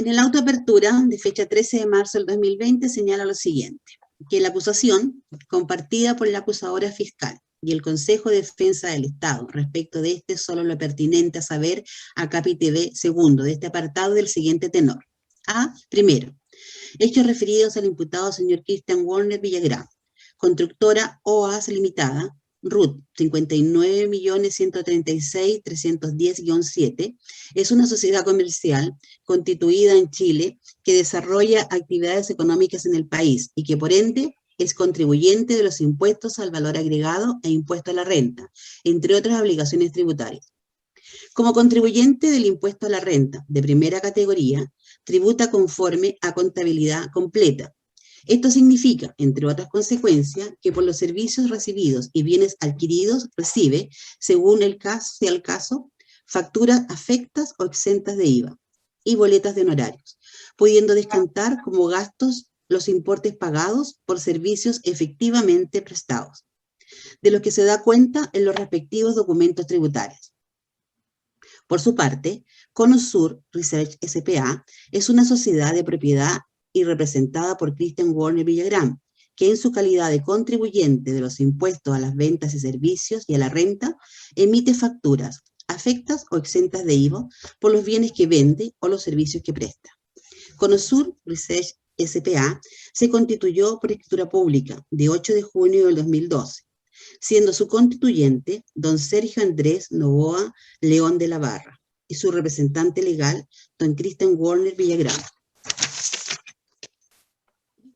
En el auto de apertura de fecha 13 de marzo del 2020 señala lo siguiente, que la acusación, compartida por la acusadora fiscal y el Consejo de Defensa del Estado, respecto de este solo lo pertinente a saber a capítulo segundo de este apartado del siguiente tenor. A. Primero, hechos referidos al imputado señor Christian Warner Villagrán, constructora OAS Limitada, RUT 59.136.310-7, es una sociedad comercial constituida en Chile que desarrolla actividades económicas en el país y que por ende es contribuyente de los impuestos al valor agregado e impuesto a la renta, entre otras obligaciones tributarias. Como contribuyente del impuesto a la renta de primera categoría, tributa conforme a contabilidad completa. Esto significa, entre otras consecuencias, que por los servicios recibidos y bienes adquiridos recibe, según el caso, sea el caso, facturas afectas o exentas de IVA y boletas de honorarios, pudiendo descontar como gastos los importes pagados por servicios efectivamente prestados, de los que se da cuenta en los respectivos documentos tributarios. Por su parte, Conosur Research S.p.A. es una sociedad de propiedad y representada por Christian Warner Villagrán, que en su calidad de contribuyente de los impuestos a las ventas y servicios y a la renta, emite facturas afectas o exentas de IVA por los bienes que vende o los servicios que presta. Conosur Research S.p.A. se constituyó por escritura pública de 8 de junio del 2012, siendo su constituyente don Sergio Andrés Novoa León de la Barra y su representante legal don Christian Warner Villagrán.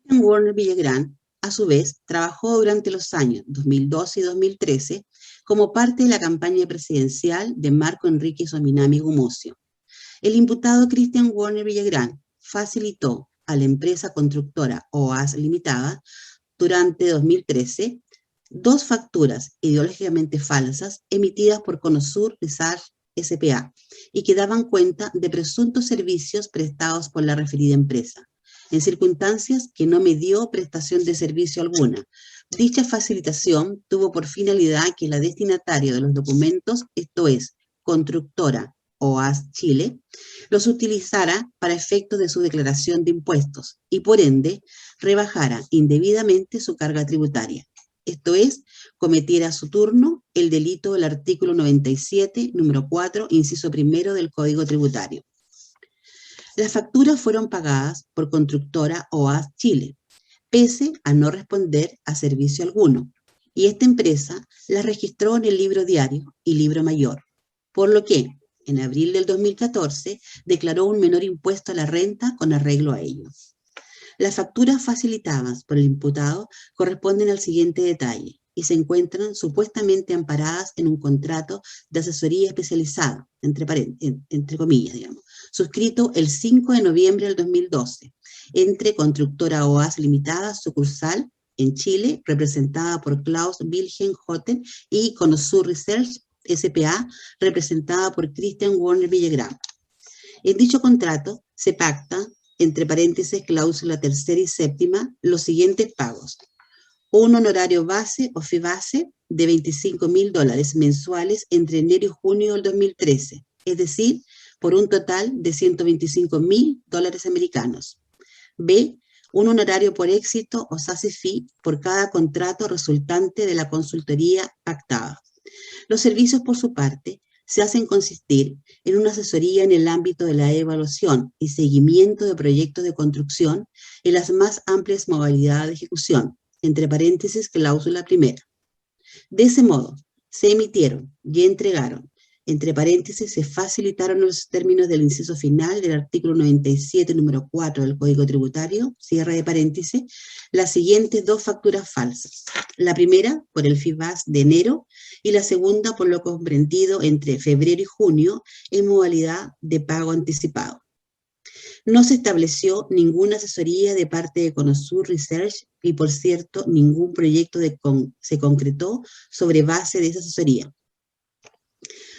Warner Villagrán, a su vez, trabajó durante los años 2012 y 2013 como parte de la campaña presidencial de Marco Enrique Sominami Gumucio. El imputado Christian Warner Villagrán facilitó a la empresa constructora OAS Limitada durante 2013 dos facturas ideológicamente falsas emitidas por Conosur Research S.p.A. y que daban cuenta de presuntos servicios prestados por la referida empresa, en circunstancias que no me dio prestación de servicio alguna. Dicha facilitación tuvo por finalidad que la destinataria de los documentos, esto es, constructora OAS Chile, los utilizara para efectos de su declaración de impuestos y por ende rebajara indebidamente su carga tributaria. Esto es, cometiera a su turno el delito del artículo 97, número 4, inciso primero del Código Tributario. Las facturas fueron pagadas por constructora OAS Chile, pese a no responder a servicio alguno, y esta empresa las registró en el libro diario y libro mayor, por lo que, en abril del 2014, declaró un menor impuesto a la renta con arreglo a ello. Las facturas facilitadas por el imputado corresponden al siguiente detalle y se encuentran supuestamente amparadas en un contrato de asesoría especializada, entre comillas, digamos, suscrito el 5 de noviembre del 2012, entre Constructora OAS Limitada, sucursal en Chile, representada por Klaus Wilhelm Hotten, y Conosur Research S.p.A., representada por Christian Warner Villagrán. En dicho contrato se pacta, entre paréntesis, cláusula tercera y séptima, los siguientes pagos. Un honorario base o fee base de $25.000 mensuales entre enero y junio del 2013, es decir, por un total de $125.000 americanos. B. Un honorario por éxito o SASI fee por cada contrato resultante de la consultoría pactada. Los servicios, por su parte, se hacen consistir en una asesoría en el ámbito de la evaluación y seguimiento de proyectos de construcción en las más amplias modalidades de ejecución, entre paréntesis, cláusula primera. De ese modo, se emitieron y entregaron, entre paréntesis, se facilitaron los términos del inciso final del artículo 97, número 4 del Código Tributario, cierre de paréntesis, las siguientes dos facturas falsas. La primera por el FIBAS de enero y la segunda por lo comprendido entre febrero y junio en modalidad de pago anticipado. No se estableció ninguna asesoría de parte de Conosur Research y, por cierto, ningún proyecto se concretó sobre base de esa asesoría.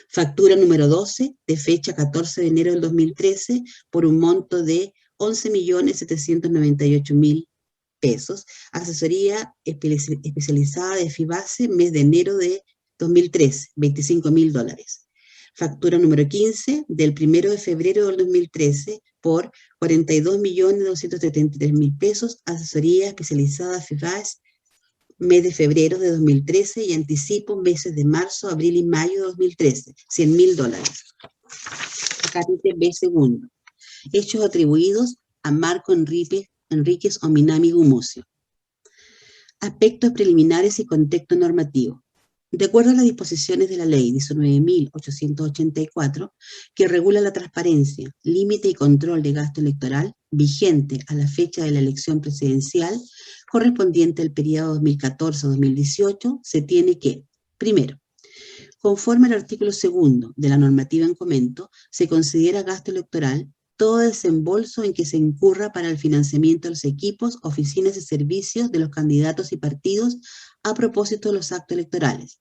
Factura número 12, de fecha 14 de enero del 2013, por un monto de 11.798.000 pesos. Asesoría especializada de FIBASE, mes de enero de 2013, $25.000. Factura número 15, del 1 de febrero del 2013, por 42.273.000 pesos, asesoría especializada FIBAS, mes de febrero de 2013 y anticipo meses de marzo, abril y mayo de 2013, $100.000. Capítulo B segundo. Hechos atribuidos a Marco Enríquez Ominami Gumucio. Aspectos preliminares y contexto normativo. De acuerdo a las disposiciones de la Ley 19.884, que regula la transparencia, límite y control de gasto electoral, vigente a la fecha de la elección presidencial, correspondiente al periodo 2014-2018, se tiene que, primero, conforme al artículo 2 de la normativa en comento, se considera gasto electoral todo desembolso en que se incurra para el financiamiento de los equipos, oficinas y servicios de los candidatos y partidos a propósito de los actos electorales.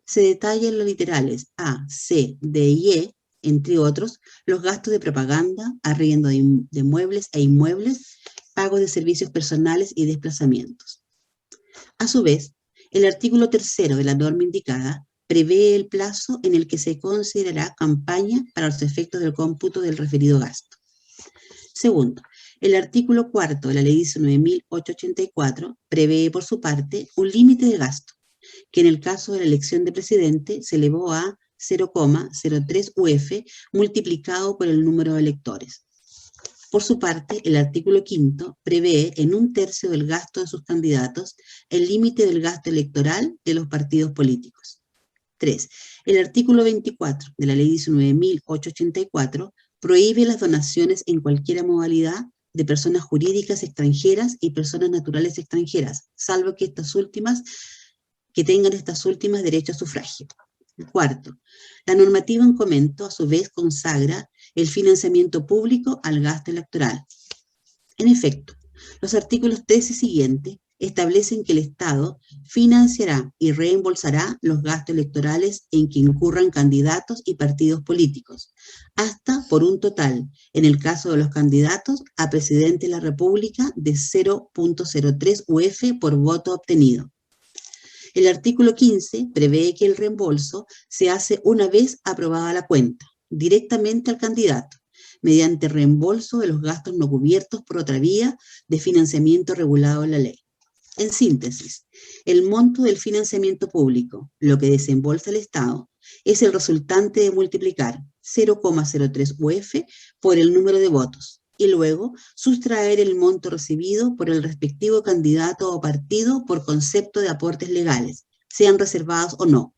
Se detallan los literales A, C, D y E, entre otros, los gastos de propaganda, arriendo de muebles e inmuebles, pago de servicios personales y desplazamientos. A su vez, el artículo 3 de la norma indicada prevé el plazo en el que se considerará campaña para los efectos del cómputo del referido gasto. Segundo, el artículo 4 de la Ley 19.884 prevé, por su parte, un límite de gasto, que en el caso de la elección de presidente se elevó a 0,03 UF multiplicado por el número de electores. Por su parte, el artículo 5 prevé en 1/3 del gasto de sus candidatos el límite del gasto electoral de los partidos políticos. 3. El artículo 24 de la Ley 19.884 prohíbe las donaciones en cualquier modalidad de personas jurídicas extranjeras y personas naturales extranjeras, salvo que tengan estas últimas derecho a sufragio. 4. La normativa en comento, a su vez, consagra el financiamiento público al gasto electoral. En efecto, los artículos 13 y siguientes establecen que el Estado financiará y reembolsará los gastos electorales en que incurran candidatos y partidos políticos, hasta por un total, en el caso de los candidatos, a presidente de la República de 0,03 UF por voto obtenido. El artículo 15 prevé que el reembolso se hace una vez aprobada la cuenta, directamente al candidato, mediante reembolso de los gastos no cubiertos por otra vía de financiamiento regulado en la ley. En síntesis, el monto del financiamiento público, lo que desembolsa el Estado, es el resultante de multiplicar 0,03 UF por el número de votos y luego sustraer el monto recibido por el respectivo candidato o partido por concepto de aportes legales, sean reservados o no,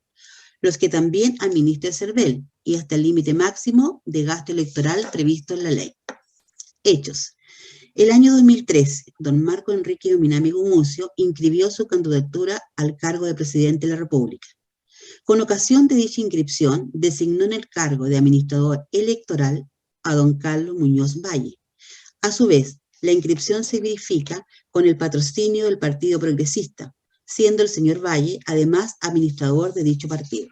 los que también administra el CERVEL y hasta el límite máximo de gasto electoral previsto en la ley. Hechos. El año 2013, don Marco Enríquez Ominami Gumucio inscribió su candidatura al cargo de presidente de la República. Con ocasión de dicha inscripción, designó en el cargo de administrador electoral a don Carlos Muñoz Valle. A su vez, la inscripción se verifica con el patrocinio del Partido Progresista, siendo el señor Valle, además, administrador de dicho partido.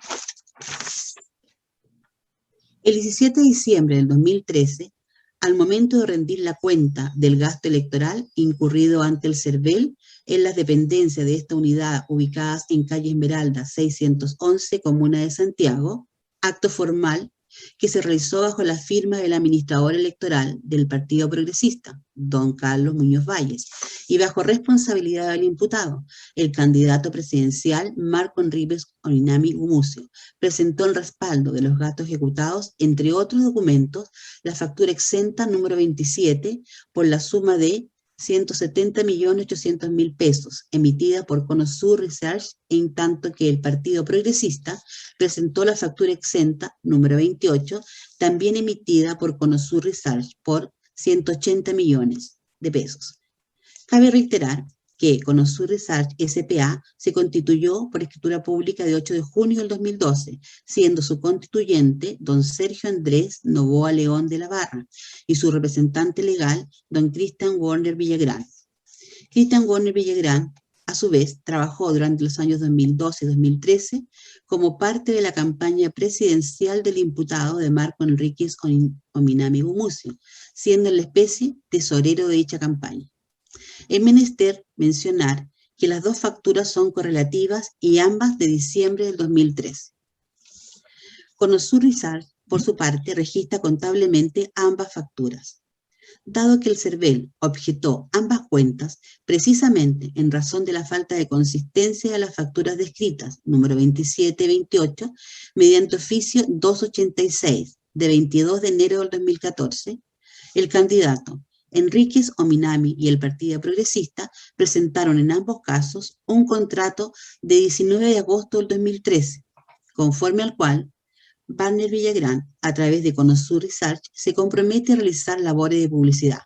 El 17 de diciembre del 2013, al momento de rendir la cuenta del gasto electoral incurrido ante el CERVEL en las dependencias de esta unidad ubicadas en calle Esmeralda 611, Comuna de Santiago, acto formal que se realizó bajo la firma del administrador electoral del Partido Progresista, don Carlos Muñoz Valles, y bajo responsabilidad del imputado, el candidato presidencial Marco Enríquez Ominami Gumucio, presentó el respaldo de los gastos ejecutados, entre otros documentos, la factura exenta número 27 por la suma de 170.800.000 pesos, emitida por Conosur Research, en tanto que el Partido Progresista presentó la factura exenta número 28, también emitida por Conosur Research por 180 millones de pesos. Cabe reiterar que Conosur Research S.p.A. se constituyó por escritura pública de 8 de junio del 2012, siendo su constituyente don Sergio Andrés Novoa León de la Barra y su representante legal don Cristian Warner Villagrán. Cristian Warner Villagrán, a su vez, trabajó durante los años 2012 y 2013 como parte de la campaña presidencial del imputado de Marco Enríquez Ominami Gumucio, siendo en la especie tesorero de dicha campaña. Es menester mencionar que las dos facturas son correlativas y ambas de diciembre del 2013. Conosur Research, por su parte, registra contablemente ambas facturas. Dado que el CERVEL objetó ambas cuentas precisamente en razón de la falta de consistencia de las facturas descritas, número 27-28, mediante oficio 286 de 22 de enero del 2014, el candidato Enríquez Ominami y el Partido Progresista presentaron en ambos casos un contrato de 19 de agosto del 2013, conforme al cual Barner Villagrán, a través de Conosur Research, se compromete a realizar labores de publicidad.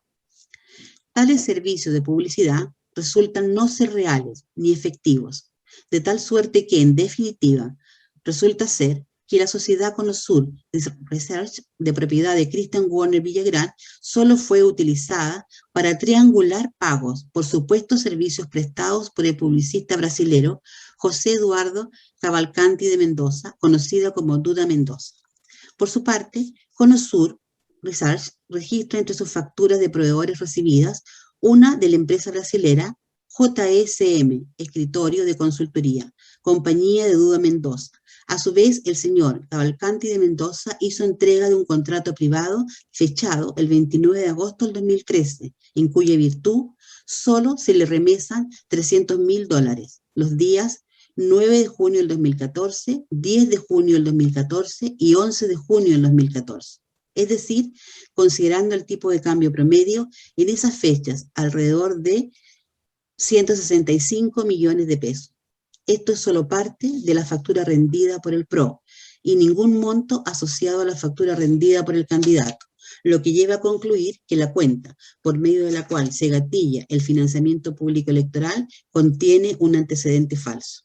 Tales servicios de publicidad resultan no ser reales ni efectivos, de tal suerte que, en definitiva, resulta ser que la sociedad Conosur Research, de propiedad de Christian Warner Villagrán, solo fue utilizada para triangular pagos por supuestos servicios prestados por el publicista brasilero José Eduardo Cavalcanti de Mendoza, conocido como Duda Mendoza. Por su parte, Conosur Research registra entre sus facturas de proveedores recibidas una de la empresa brasilera JSM, Escritorio de Consultoría, compañía de Duda Mendoza. A su vez, el señor Cavalcanti de Mendoza hizo entrega de un contrato privado fechado el 29 de agosto del 2013, en cuya virtud solo se le remesan $300.000 los días 9 de junio del 2014, 10 de junio del 2014 y 11 de junio del 2014. Es decir, considerando el tipo de cambio promedio, en esas fechas alrededor de 165 millones de pesos. Esto es solo parte de la factura rendida por el PRO y ningún monto asociado a la factura rendida por el candidato, lo que lleva a concluir que la cuenta por medio de la cual se gatilla el financiamiento público electoral contiene un antecedente falso.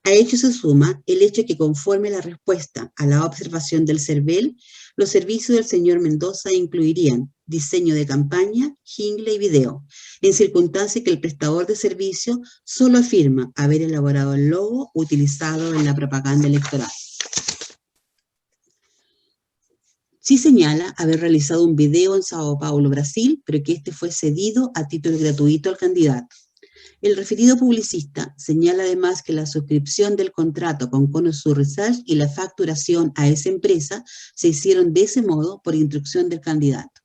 A ello se suma el hecho que, conforme a la respuesta a la observación del CERVEL, los servicios del señor Mendoza incluirían diseño de campaña, jingle y video, en circunstancia que el prestador de servicio solo afirma haber elaborado el logo utilizado en la propaganda electoral. Sí señala haber realizado un video en Sao Paulo, Brasil, pero que este fue cedido a título gratuito al candidato. El referido publicista señala además que la suscripción del contrato con Conosur Research y la facturación a esa empresa se hicieron de ese modo por instrucción del candidato.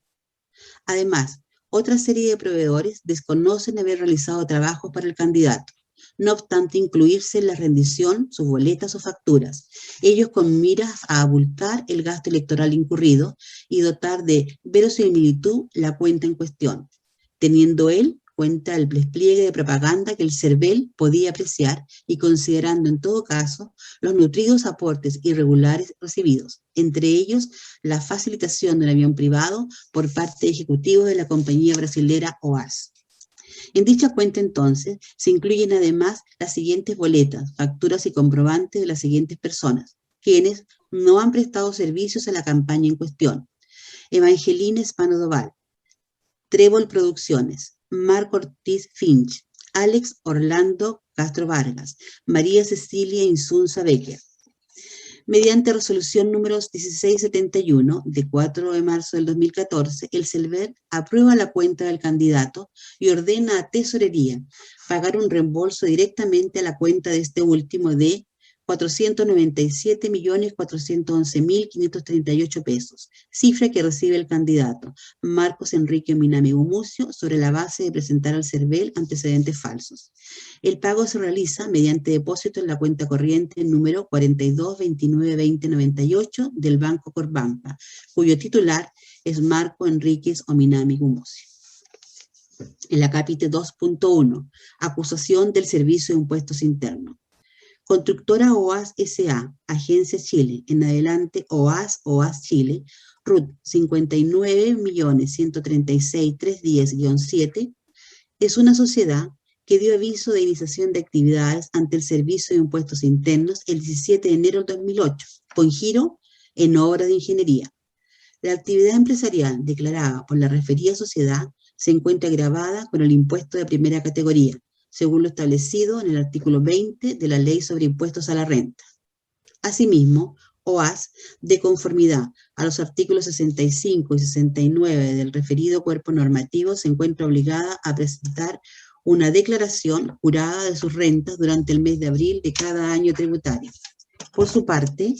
Además, otra serie de proveedores desconocen haber realizado trabajos para el candidato, no obstante incluirse en la rendición sus boletas o facturas, ellos con miras a abultar el gasto electoral incurrido y dotar de verosimilitud la cuenta en cuestión, teniendo él cuenta el despliegue de propaganda que el CERVEL podía apreciar y considerando en todo caso los nutridos aportes irregulares recibidos, entre ellos la facilitación de un avión privado por parte de ejecutivos de la compañía brasilera OAS. En dicha cuenta entonces se incluyen además las siguientes boletas, facturas y comprobantes de las siguientes personas, quienes no han prestado servicios a la campaña en cuestión: Evangelina Espano Doval, Trébol Producciones, Marco Ortiz Finch, Alex Orlando Castro Vargas, María Cecilia Insunza Becker. Mediante resolución número 1671 de 4 de marzo del 2014, el CERVEL aprueba la cuenta del candidato y ordena a Tesorería pagar un reembolso directamente a la cuenta de este último de 497.411.538 pesos, cifra que recibe el candidato Marcos Enrique Ominami Gumucio sobre la base de presentar al CERVEL antecedentes falsos. El pago se realiza mediante depósito en la cuenta corriente número 42292098 del Banco Corbampa, cuyo titular es Marco Enríquez Ominami Gumucio. En la capítulo 2.1, acusación del Servicio de Impuestos Internos. Constructora OAS S.A., Agencia Chile, en adelante OAS Chile, RUT 59.136.310-7, es una sociedad que dio aviso de iniciación de actividades ante el Servicio de Impuestos Internos el 17 de enero del 2008, con giro en obras de ingeniería. La actividad empresarial declarada por la referida sociedad se encuentra gravada con el impuesto de primera categoría, según lo establecido en el artículo 20 de la Ley sobre Impuestos a la Renta. Asimismo, OAS, de conformidad a los artículos 65 y 69 del referido cuerpo normativo, se encuentra obligada a presentar una declaración jurada de sus rentas durante el mes de abril de cada año tributario. Por su parte,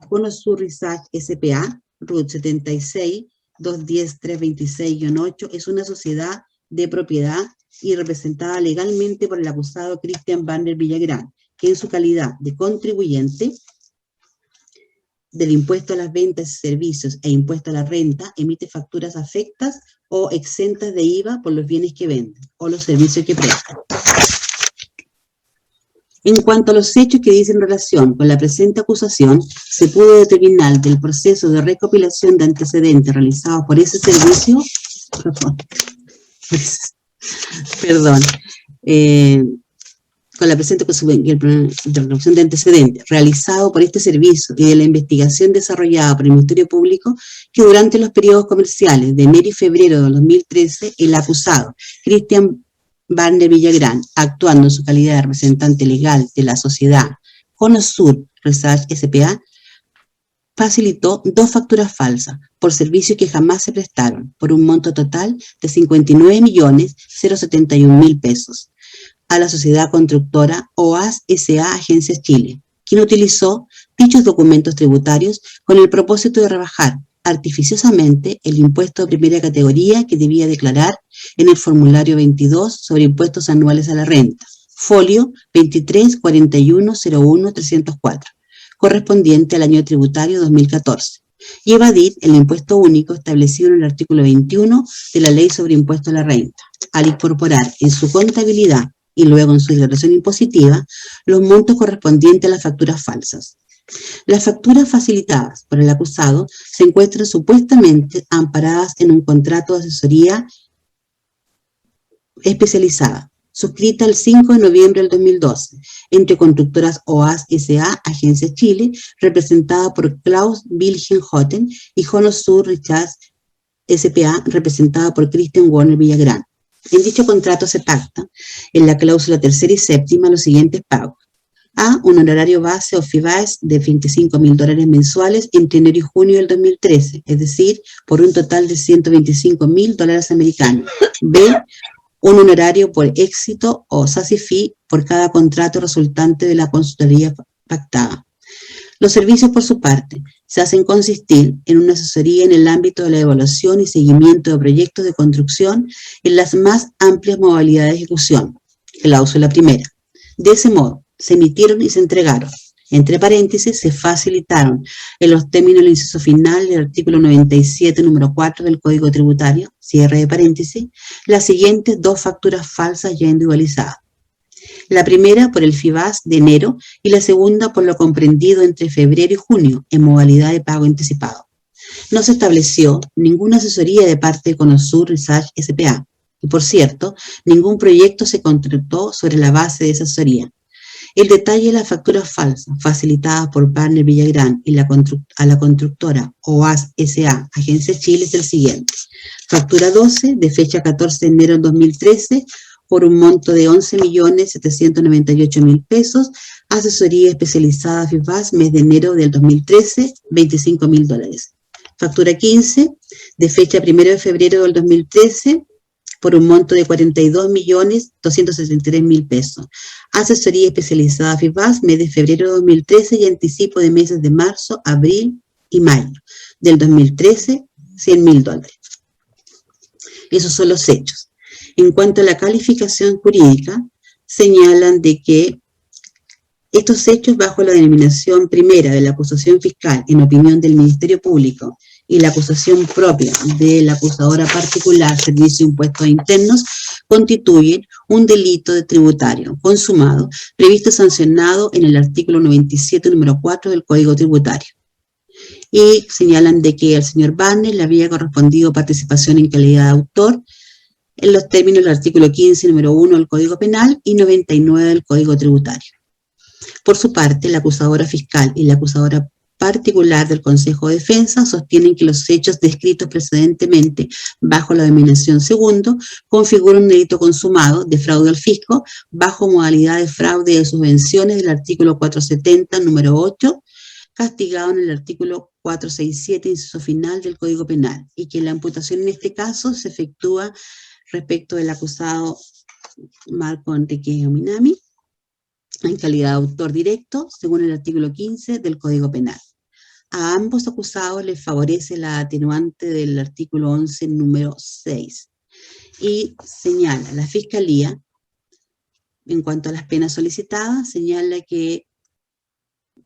Conosur Research S.p.A., RUT 76, 210.326-8 es una sociedad de propiedad y representada legalmente por el acusado Cristian Banner Villagrán, que en su calidad de contribuyente del impuesto a las ventas y servicios e impuesto a la renta, emite facturas afectas o exentas de IVA por los bienes que vende o los servicios que presta. En cuanto a los hechos que dicen relación con la presente acusación, se pudo determinar del proceso de recopilación de antecedentes realizados por ese servicio, con la presente recopilación de antecedentes realizado por este servicio y de la investigación desarrollada por el Ministerio Público, que durante los periodos comerciales de enero y febrero de 2013, el acusado, Cristian Banner Villagrán, actuando en su calidad de representante legal de la sociedad Conosur Research S.p.A., facilitó 2 facturas falsas por servicios que jamás se prestaron, por un monto total de 59.071.000 pesos, a la sociedad constructora OAS S.A. Agencias Chile, quien utilizó dichos documentos tributarios con el propósito de rebajar artificiosamente el impuesto de primera categoría que debía declarar en el formulario 22 sobre impuestos anuales a la renta, folio 23.41.01.304, correspondiente al año tributario 2014, y evadir el impuesto único establecido en el artículo 21 de la Ley sobre Impuesto a la Renta, al incorporar en su contabilidad y luego en su declaración impositiva los montos correspondientes a las facturas falsas. Las facturas facilitadas por el acusado se encuentran supuestamente amparadas en un contrato de asesoría especializada, suscrita el 5 de noviembre del 2012, entre Constructoras OAS S.A. Agencia Chile, representada por Klaus Wilhelm Hotten, y Conosur Research S.p.A., representada por Christian Warner Villagrán. En dicho contrato se pacta, en la cláusula tercera y séptima, los siguientes pagos. A. Un honorario base o FIBAES de $25.000 mensuales entre enero y junio del 2013, es decir, por un total de $125.000 americanos. B. Un honorario por éxito o SASI por cada contrato resultante de la consultoría pactada. Los servicios, por su parte, se hacen consistir en una asesoría en el ámbito de la evaluación y seguimiento de proyectos de construcción en las más amplias modalidades de ejecución. Cláusula primera. De ese modo, se emitieron y se entregaron, entre paréntesis, se facilitaron en los términos del inciso final del artículo 97, número 4 del Código Tributario, cierre de paréntesis, las siguientes 2 facturas falsas ya individualizadas. La primera por el FIBAS de enero y la segunda por lo comprendido entre febrero y junio en modalidad de pago anticipado. No se estableció ninguna asesoría de parte de Conosur Research S.p.A. y, por cierto, ningún proyecto se contrató sobre la base de esa asesoría. El detalle de las facturas falsas facilitadas por Banner Villagrán y a la constructora OAS S.A. Agencia Chile es el siguiente. Factura 12 de fecha 14 de enero de 2013 por un monto de 11.798.000 pesos, asesoría especializada FIBAS, mes de enero del 2013, $25.000. Factura 15 de fecha 1 de febrero del 2013 por un monto de 42.263.000 pesos. Asesoría especializada FIBAS, mes de febrero de 2013 y anticipo de meses de marzo, abril y mayo del 2013, $100.000. Esos son los hechos. En cuanto a la calificación jurídica, señalan de que estos hechos, bajo la denominación primera de la acusación fiscal en opinión del Ministerio Público y la acusación propia de la acusadora particular Servicio de Impuestos Internos, constituyen un delito de tributario consumado, previsto y sancionado en el artículo 97, número 4 del Código Tributario. Y señalan de que al señor Banner le había correspondido participación en calidad de autor en los términos del artículo 15, número 1 del Código Penal y 99 del Código Tributario. Por su parte, la acusadora fiscal y la acusadora particular del Consejo de Defensa sostienen que los hechos descritos precedentemente bajo la denominación segundo configuran un delito consumado de fraude al fisco bajo modalidad de fraude de subvenciones del artículo 470, número 8, castigado en el artículo 467, inciso final del Código Penal, y que la imputación en este caso se efectúa respecto del acusado Marco Enrique Ominami, en calidad de autor directo, según el artículo 15 del Código Penal. A ambos acusados les favorece la atenuante del artículo 11, número 6. Y señala, la Fiscalía, en cuanto a las penas solicitadas, señala que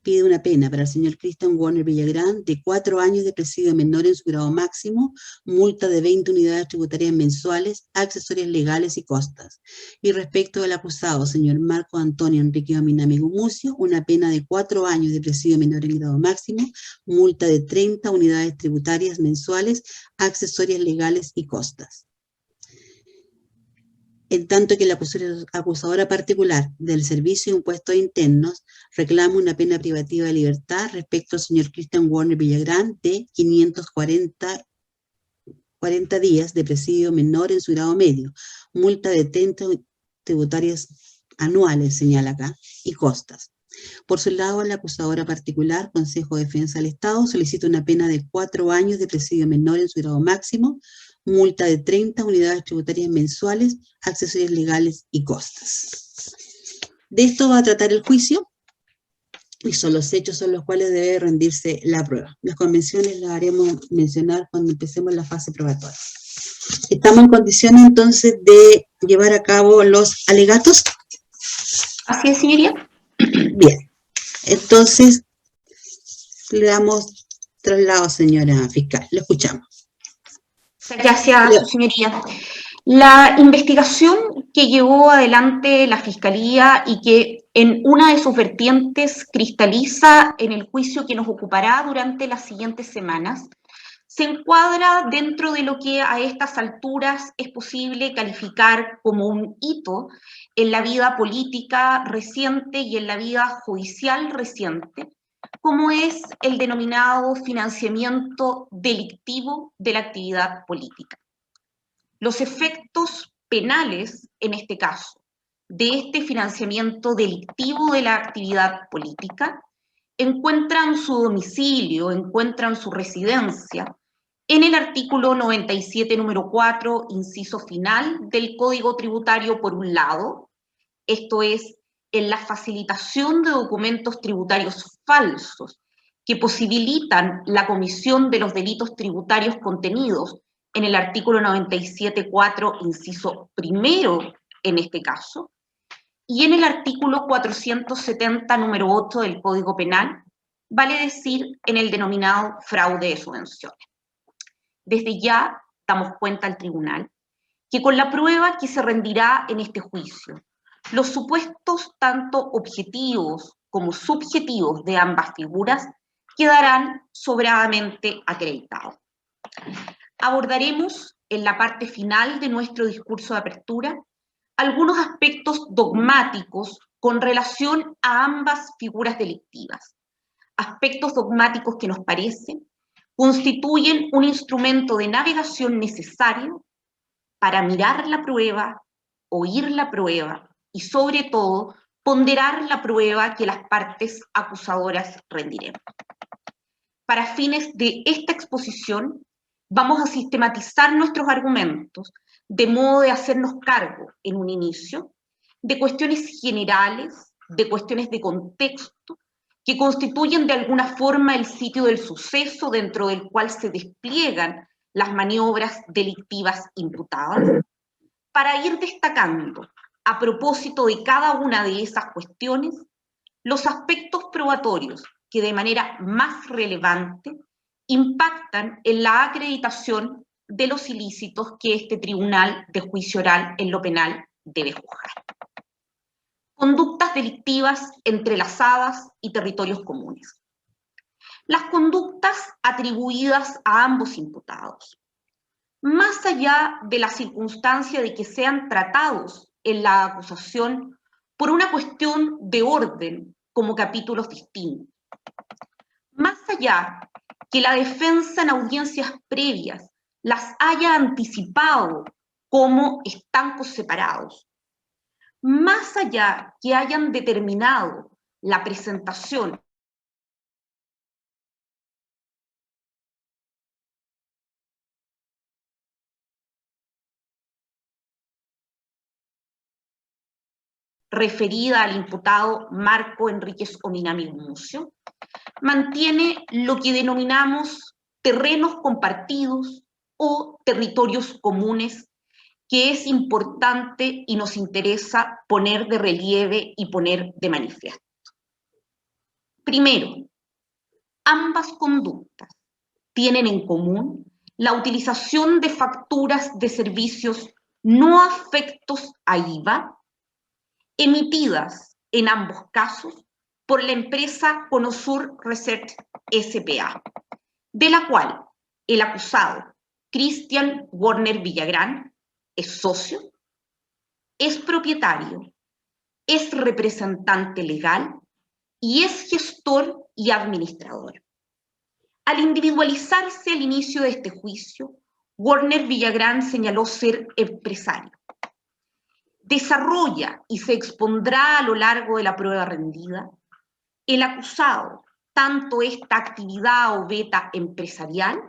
pide una pena para el señor Cristian Warner Villagrán de 4 años de presidio menor en su grado máximo, multa de 20 unidades tributarias mensuales, accesorias legales y costas. Y respecto del acusado, señor Marco Antonio Enrique Ominami Gumucio, una pena de 4 años de presidio menor en grado máximo, multa de 30 unidades tributarias mensuales, accesorias legales y costas. En tanto que la acusadora particular del Servicio de Impuestos Internos reclama una pena privativa de libertad respecto al señor Cristian Warner Villagrán de 540 días de presidio menor en su grado medio, multa de 30 tributarias anuales, señala acá, y costas. Por su lado, la acusadora particular, Consejo de Defensa del Estado, solicita una pena de 4 años de presidio menor en su grado máximo, multa de 30 unidades tributarias mensuales, accesorios legales y costas. De esto va a tratar el juicio y son los hechos sobre los cuales debe rendirse la prueba. Las convenciones las haremos mencionar cuando empecemos la fase probatoria. Estamos en condiciones entonces de llevar a cabo los alegatos. Así es, señoría. Bien, entonces le damos traslado, señora fiscal. Le escuchamos. Gracias, su señoría. La investigación que llevó adelante la Fiscalía y que en una de sus vertientes cristaliza en el juicio que nos ocupará durante las siguientes semanas, se encuadra dentro de lo que a estas alturas es posible calificar como un hito en la vida política reciente y en la vida judicial reciente, como es el denominado financiamiento delictivo de la actividad política. Los efectos penales, en este caso, de este financiamiento delictivo de la actividad política, encuentran su domicilio, encuentran su residencia en el artículo 97, número 4, inciso final del Código Tributario, por un lado, esto es, en la facilitación de documentos tributarios falsos que posibilitan la comisión de los delitos tributarios contenidos en el artículo 97.4, inciso primero, en este caso, y en el artículo 470, número 8 del Código Penal, vale decir, en el denominado fraude de subvenciones. Desde ya damos cuenta al tribunal que con la prueba que se rendirá en este juicio, los supuestos tanto objetivos como subjetivos de ambas figuras quedarán sobradamente acreditados. Abordaremos en la parte final de nuestro discurso de apertura algunos aspectos dogmáticos con relación a ambas figuras delictivas, aspectos dogmáticos que nos parecen constituyen un instrumento de navegación necesario para mirar la prueba, oír la prueba y, sobre todo, ponderar la prueba que las partes acusadoras rendiremos. Para fines de esta exposición, vamos a sistematizar nuestros argumentos de modo de hacernos cargo, en un inicio, de cuestiones generales, de cuestiones de contexto, que constituyen de alguna forma el sitio del suceso dentro del cual se despliegan las maniobras delictivas imputadas, para ir destacando, a propósito de cada una de esas cuestiones, los aspectos probatorios que de manera más relevante impactan en la acreditación de los ilícitos que este tribunal de juicio oral en lo penal debe juzgar. Conductas delictivas entrelazadas y territorios comunes. Las conductas atribuidas a ambos imputados, más allá de la circunstancia de que sean tratados en la acusación por una cuestión de orden como capítulos distintos, más allá que la defensa en audiencias previas las haya anticipado como estancos separados, más allá que hayan determinado la presentación referida al imputado Marco Enríquez Ominami Gumucio, mantiene lo que denominamos terrenos compartidos o territorios comunes, que es importante y nos interesa poner de relieve y poner de manifiesto. Primero, ambas conductas tienen en común la utilización de facturas de servicios no afectos a IVA, emitidas en ambos casos por la empresa Conosur Research S.p.A., de la cual el acusado, Cristian Warner Villagrán, es socio, es propietario, es representante legal y es gestor y administrador. Al individualizarse el inicio de este juicio, Warner Villagrán señaló ser empresario. Desarrolla y se expondrá a lo largo de la prueba rendida el acusado, tanto esta actividad o veta empresarial,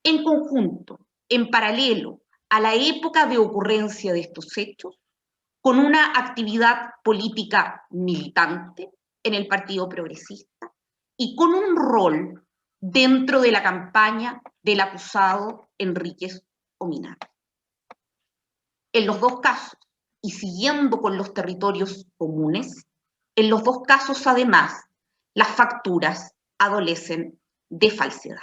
en conjunto, en paralelo a la época de ocurrencia de estos hechos, con una actividad política militante en el Partido Progresista y con un rol dentro de la campaña del acusado Enríquez Ominami. En los dos casos, y siguiendo con los territorios comunes, en los dos casos, además, las facturas adolecen de falsedad.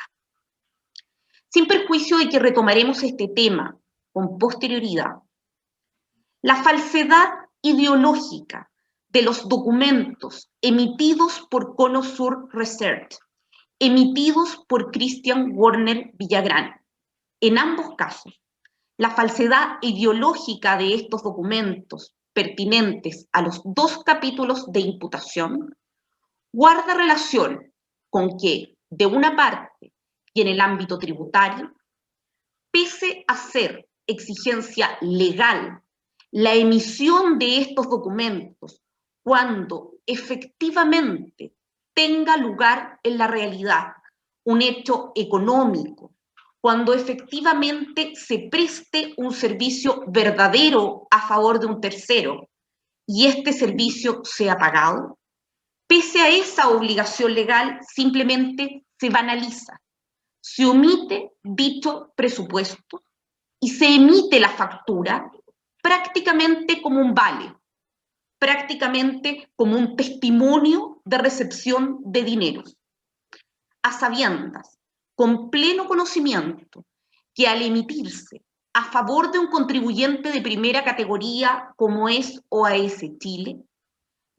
Sin perjuicio de que retomaremos este tema con posterioridad, la falsedad ideológica de los documentos emitidos por Conosur Research, emitidos por Cristian Warner Villagrán, en ambos casos, la falsedad ideológica de estos documentos pertinentes a los dos capítulos de imputación guarda relación con que, de una parte y en el ámbito tributario, pese a ser exigencia legal la emisión de estos documentos cuando efectivamente tenga lugar en la realidad un hecho económico, cuando efectivamente se preste un servicio verdadero a favor de un tercero y este servicio sea pagado, pese a esa obligación legal, simplemente se banaliza, se omite dicho presupuesto y se emite la factura prácticamente como un vale, prácticamente como un testimonio de recepción de dineros, a sabiendas, con pleno conocimiento, que al emitirse a favor de un contribuyente de primera categoría como es OAS Chile,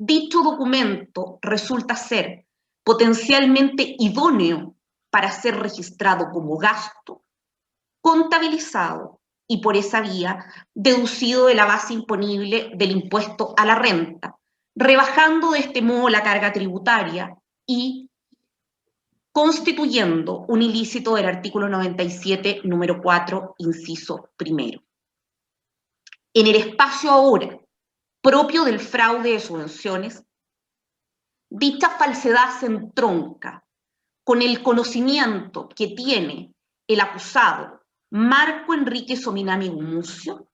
dicho documento resulta ser potencialmente idóneo para ser registrado como gasto, contabilizado y por esa vía deducido de la base imponible del impuesto a la renta, rebajando de este modo la carga tributaria y constituyendo un ilícito del artículo 97, número 4, inciso primero. En el espacio ahora propio del fraude de subvenciones, dicha falsedad se entronca con el conocimiento que tiene el acusado Marco Enríquez Ominami Gumucio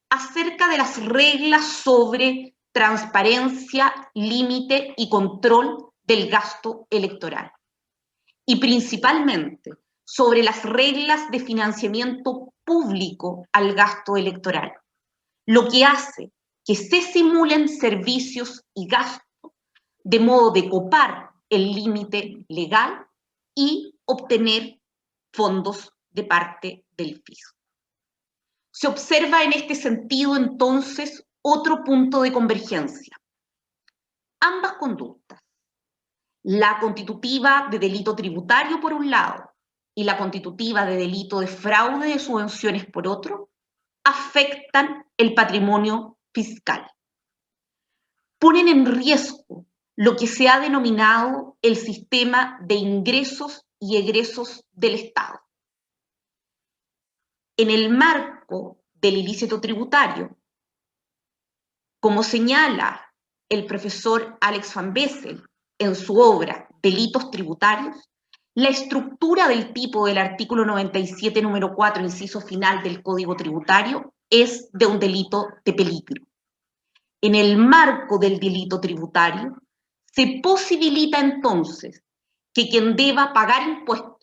acerca de las reglas sobre transparencia, límite y control del gasto electoral, y principalmente sobre las reglas de financiamiento público al gasto electoral, lo que hace que se simulen servicios y gastos de modo de copar el límite legal y obtener fondos de parte del fisco. Se observa en este sentido, entonces, otro punto de convergencia. Ambas conductas, la constitutiva de delito tributario por un lado y la constitutiva de delito de fraude de subvenciones por otro, afectan el patrimonio fiscal. Ponen en riesgo lo que se ha denominado el sistema de ingresos y egresos del Estado. En el marco del ilícito tributario, como señala el profesor Alex Van Bessel en su obra Delitos Tributarios, la estructura del tipo del artículo 97, número 4, inciso final del Código Tributario, es de un delito de peligro. en el marco del delito tributario, se posibilita entonces que quien deba pagar impuestos,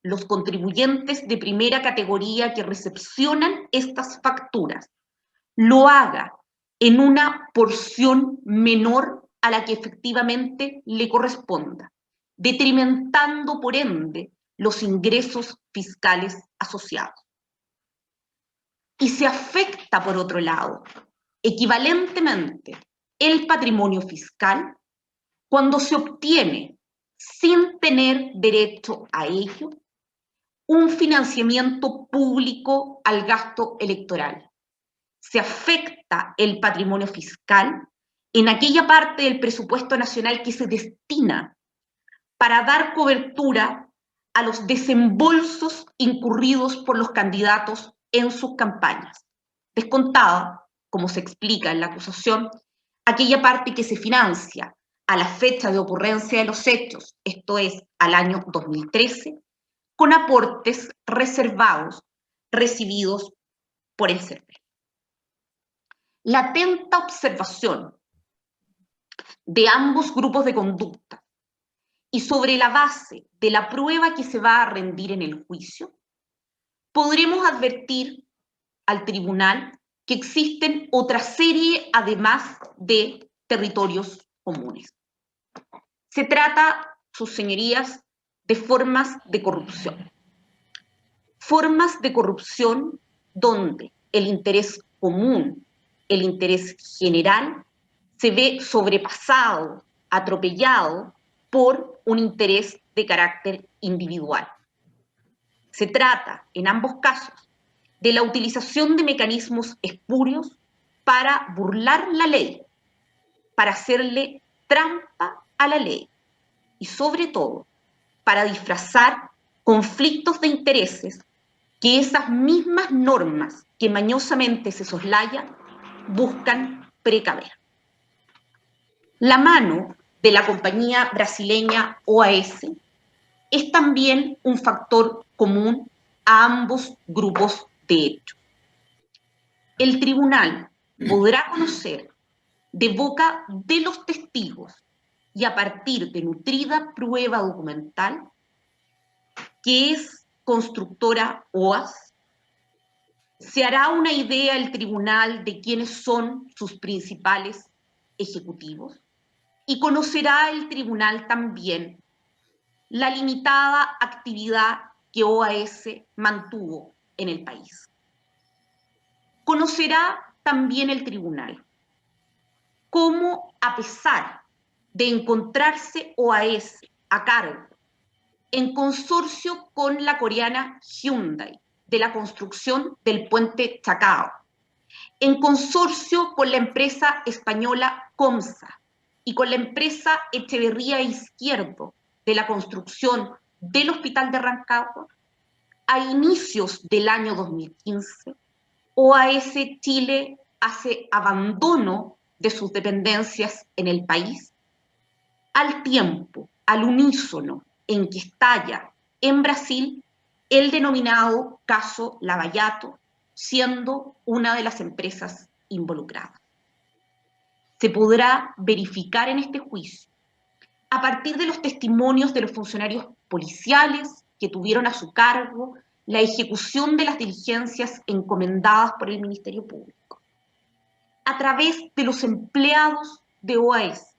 los contribuyentes de primera categoría que recepcionan estas facturas, lo haga en una porción menor a la que efectivamente le corresponda, detrimentando por ende los ingresos fiscales asociados. Y se afecta, por otro lado, equivalentemente el patrimonio fiscal cuando se obtiene, sin tener derecho a ello, un financiamiento público al gasto electoral. Se afecta el patrimonio fiscal en aquella parte del presupuesto nacional que se destina para dar cobertura a los desembolsos incurridos por los candidatos en sus campañas. Descontada, como se explica en la acusación, aquella parte que se financia a la fecha de ocurrencia de los hechos, esto es, al año 2013, con aportes reservados recibidos por el CERVEL. La atenta observación de ambos grupos de conducta y sobre la base de la prueba que se va a rendir en el juicio, podremos advertir al tribunal que existen otra serie, además, de territorios comunes. Se trata, sus señorías, de formas de corrupción. Formas de corrupción donde el interés común, el interés general, se ve sobrepasado, atropellado por un interés de carácter individual. Se trata, en ambos casos, de la utilización de mecanismos espurios para burlar la ley, para hacerle trampa a la ley y, sobre todo, para disfrazar conflictos de intereses que esas mismas normas que mañosamente se soslayan buscan precaver. La mano de la compañía brasileña OAS es también un factor común a ambos grupos de hechos. El tribunal podrá conocer de boca de los testigos y a partir de nutrida prueba documental que es constructora OAS, se hará una idea el tribunal de quiénes son sus principales ejecutivos y conocerá el tribunal también la limitada actividad que OAS mantuvo en el país. Conocerá también el tribunal cómo, a pesar de encontrarse OAS a cargo en consorcio con la coreana Hyundai de la construcción del puente Chacao, en consorcio con la empresa española Comsa y con la empresa Echeverría Izquierdo de la construcción del Hospital de Rancagua, a inicios del año 2015, OAS Chile hace abandono de sus dependencias en el país, al tiempo, al unísono, en que estalla en Brasil el denominado caso Lavallato, siendo una de las empresas involucradas. Se podrá verificar en este juicio, a partir de los testimonios de los funcionarios policiales que tuvieron a su cargo la ejecución de las diligencias encomendadas por el Ministerio Público, a través de los empleados de OAS,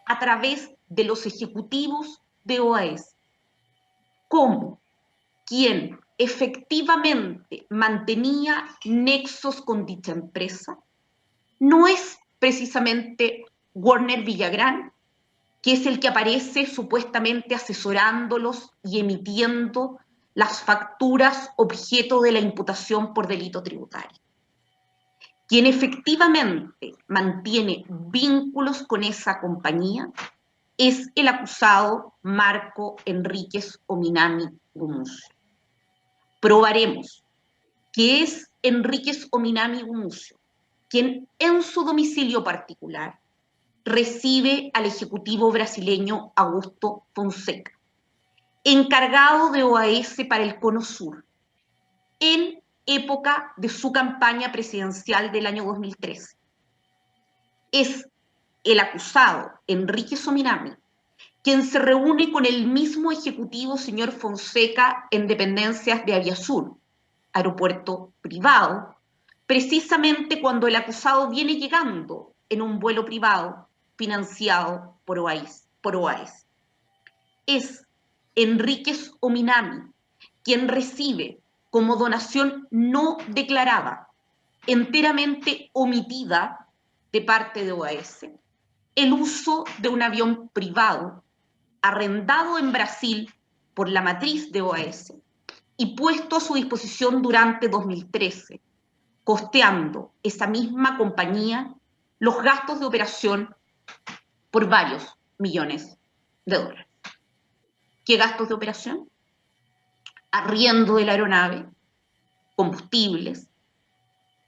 a través de los ejecutivos de OAS, cómo quien efectivamente mantenía nexos con dicha empresa no es precisamente Werner Villagrán, que es el que aparece supuestamente asesorándolos y emitiendo las facturas objeto de la imputación por delito tributario. Quien efectivamente mantiene vínculos con esa compañía es el acusado Marco Enríquez Ominami Gumucio. Probaremos que es Enríquez Ominami Gumucio quien en su domicilio particular recibe al ejecutivo brasileño Augusto Fonseca, encargado de OAS para el Cono Sur, en época de su campaña presidencial del año 2013, Es el acusado, Enrique Sominami, quien se reúne con el mismo ejecutivo, señor Fonseca, en dependencias de Aviasur, aeropuerto privado, precisamente cuando el acusado viene llegando en un vuelo privado financiado por OAS. Es Enrique Sominami quien recibe como donación no declarada, enteramente omitida de parte de OAS, el uso de un avión privado arrendado en Brasil por la matriz de OAS y puesto a su disposición durante 2013, costeando esa misma compañía los gastos de operación por varios millones de dólares. ¿Qué gastos de operación? Arriendo de la aeronave, combustibles,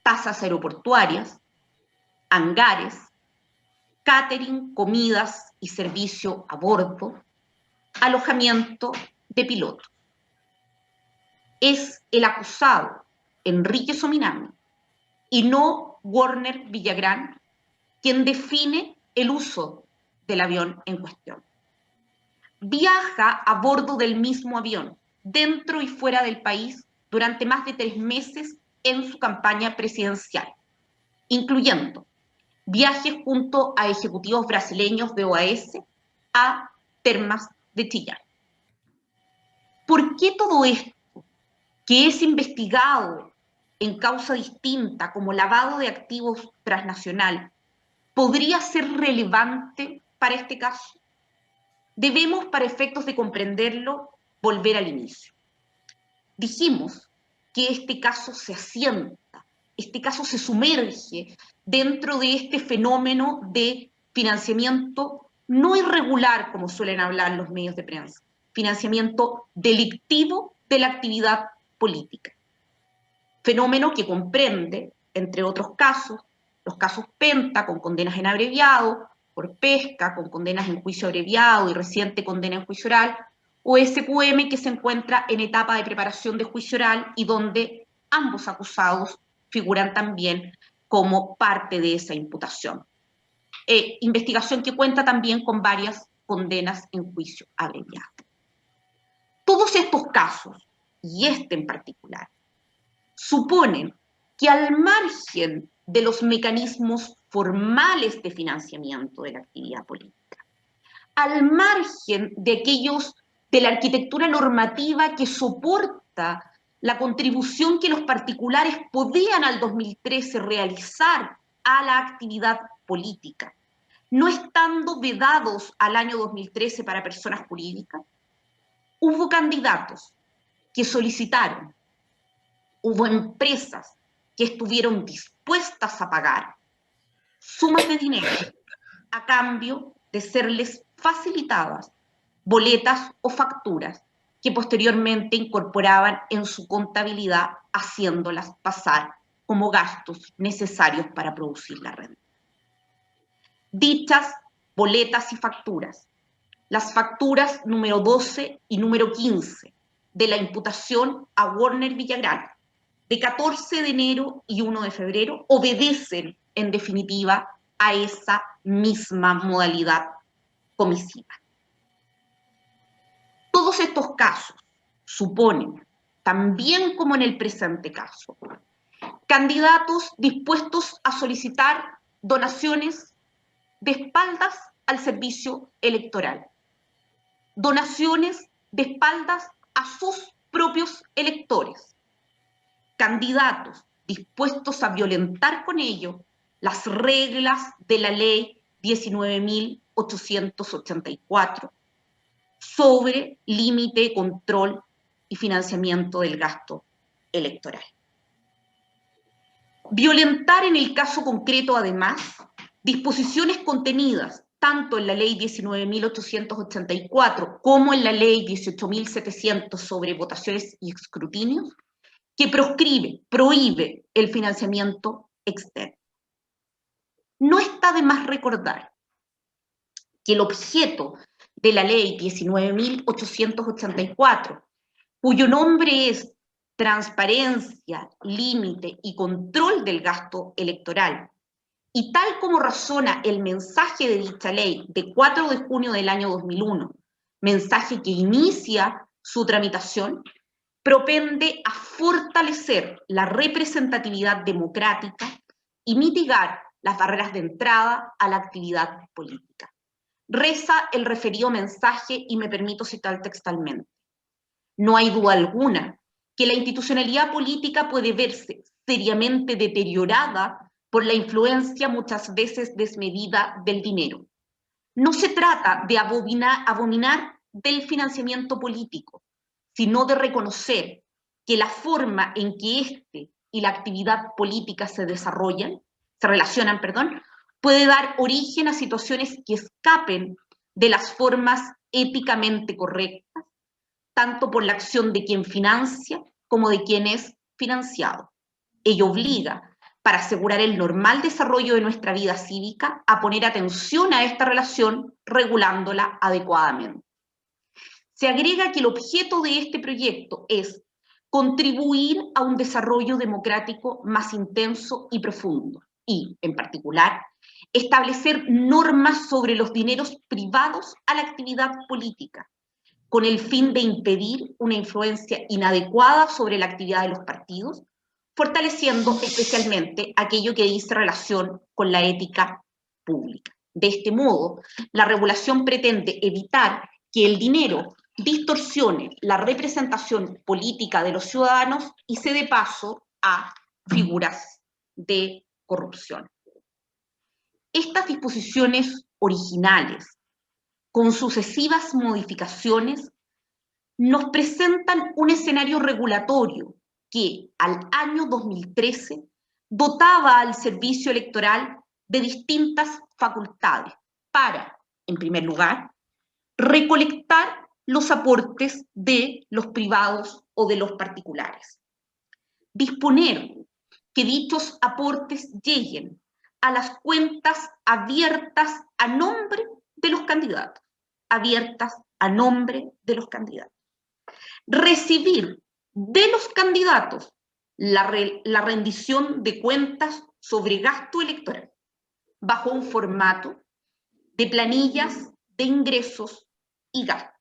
tasas aeroportuarias, hangares, catering, comidas y servicio a bordo, alojamiento de pilotos. Es el acusado, Enrique Sominami, y no Warner Villagrán, quien define el uso del avión en cuestión. Viaja a bordo del mismo avión, dentro y fuera del país, durante más de 3 meses en su campaña presidencial, incluyendo viajes junto a ejecutivos brasileños de OAS a Termas de Chillán. ¿Por qué todo esto, que es investigado en causa distinta como lavado de activos transnacional, podría ser relevante para este caso? Debemos, para efectos de comprenderlo, volver al inicio. Dijimos que este caso se asienta, este caso se sumerge dentro de este fenómeno de financiamiento no irregular, como suelen hablar los medios de prensa, financiamiento delictivo de la actividad política. Fenómeno que comprende, entre otros casos, los casos Penta con condenas en abreviado, por pesca con condenas en juicio abreviado y reciente condena en juicio oral, o SQM que se encuentra en etapa de preparación de juicio oral y donde ambos acusados figuran también como parte de esa imputación. Investigación que cuenta también con varias condenas en juicio abreviado. Todos estos casos, y este en particular, suponen que al margen de los mecanismos formales de financiamiento de la actividad política, al margen de de la arquitectura normativa que soporta la contribución que los particulares podían al 2013 realizar a la actividad política, no estando vedados al año 2013 para personas jurídicas, hubo candidatos que solicitaron, hubo empresas que estuvieron dispuestas a pagar sumas de dinero a cambio de serles facilitadas boletas o facturas que posteriormente incorporaban en su contabilidad, haciéndolas pasar como gastos necesarios para producir la renta. Dichas boletas y facturas, las facturas número 12 y número 15 de la imputación a Warner Villagrán, de 14 de enero y 1 de febrero, obedecen, en definitiva, a esa misma modalidad comisiva. Todos estos casos suponen, también como en el presente caso, candidatos dispuestos a solicitar donaciones de espaldas al servicio electoral, donaciones de espaldas a sus propios electores, candidatos dispuestos a violentar con ello las reglas de la ley 19.884 sobre límite, control y financiamiento del gasto electoral. Violentar en el caso concreto, además, disposiciones contenidas tanto en la ley 19.884 como en la ley 18.700 sobre votaciones y escrutinios, que prohíbe el financiamiento externo. No está de más recordar que el objeto de la ley 19.884, cuyo nombre es transparencia, límite y control del gasto electoral, Y tal como razona el mensaje de dicha ley de 4 de junio del año 2001, mensaje que inicia su tramitación, propende a fortalecer la representatividad democrática y mitigar las barreras de entrada a la actividad política. Reza el referido mensaje y me permito citar textualmente. No hay duda alguna que la institucionalidad política puede verse seriamente deteriorada por la influencia muchas veces desmedida del dinero. No se trata de abominar del financiamiento político, sino de reconocer que la forma en que éste y la actividad política se relacionan, puede dar origen a situaciones que escapen de las formas éticamente correctas, tanto por la acción de quien financia como de quien es financiado. Ello obliga, para asegurar el normal desarrollo de nuestra vida cívica, a poner atención a esta relación, regulándola adecuadamente. Se agrega que el objeto de este proyecto es contribuir a un desarrollo democrático más intenso y profundo y, en particular, establecer normas sobre los dineros privados a la actividad política, con el fin de impedir una influencia inadecuada sobre la actividad de los partidos, fortaleciendo especialmente aquello que dice relación con la ética pública. De este modo, la regulación pretende evitar que el dinero distorsione la representación política de los ciudadanos y se dé paso a figuras de corrupción. Estas disposiciones originales, con sucesivas modificaciones, nos presentan un escenario regulatorio que al año 2013 dotaba al servicio electoral de distintas facultades para, en primer lugar, recolectar los aportes de los privados o de los particulares. Disponer que dichos aportes lleguen a las cuentas abiertas a nombre de los candidatos, Recibir de los candidatos la rendición de cuentas sobre gasto electoral bajo un formato de planillas de ingresos y gastos.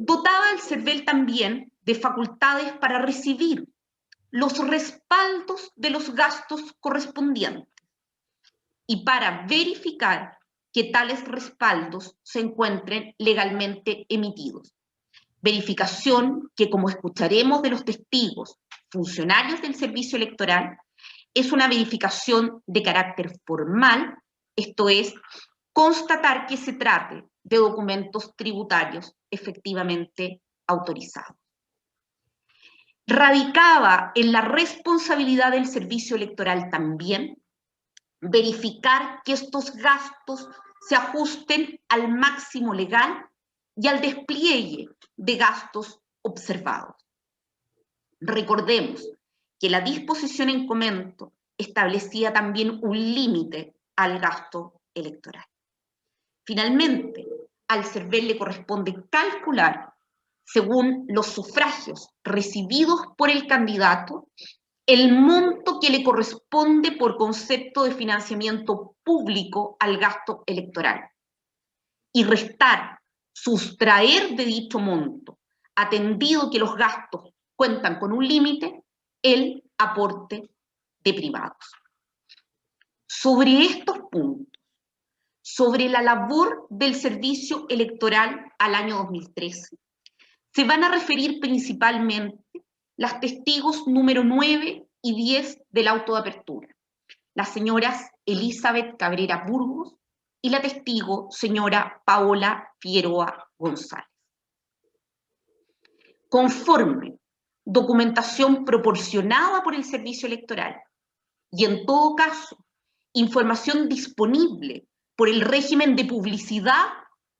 Dotaba al CERVEL también de facultades para recibir los respaldos de los gastos correspondientes y para verificar que tales respaldos se encuentren legalmente emitidos. Verificación que, como escucharemos de los testigos, funcionarios del servicio electoral, es una verificación de carácter formal, esto es, constatar que se trate de documentos tributarios efectivamente autorizados. Radicaba en la responsabilidad del servicio electoral también verificar que estos gastos se ajusten al máximo legal y al despliegue de gastos observados. Recordemos que la disposición en comento establecía también un límite al gasto electoral. Finalmente, al CERVEL le corresponde calcular, según los sufragios recibidos por el candidato, el monto que le corresponde por concepto de financiamiento público al gasto electoral y restar, sustraer de dicho monto, atendido que los gastos cuentan con un límite, el aporte de privados. Sobre estos puntos, sobre la labor del servicio electoral al año 2013, se van a referir principalmente las testigos número 9 y 10 del auto de apertura, las señoras Elizabeth Cabrera Burgos y la testigo señora Paola Figueroa González. Conforme documentación proporcionada por el servicio electoral y en todo caso información disponible por el régimen de publicidad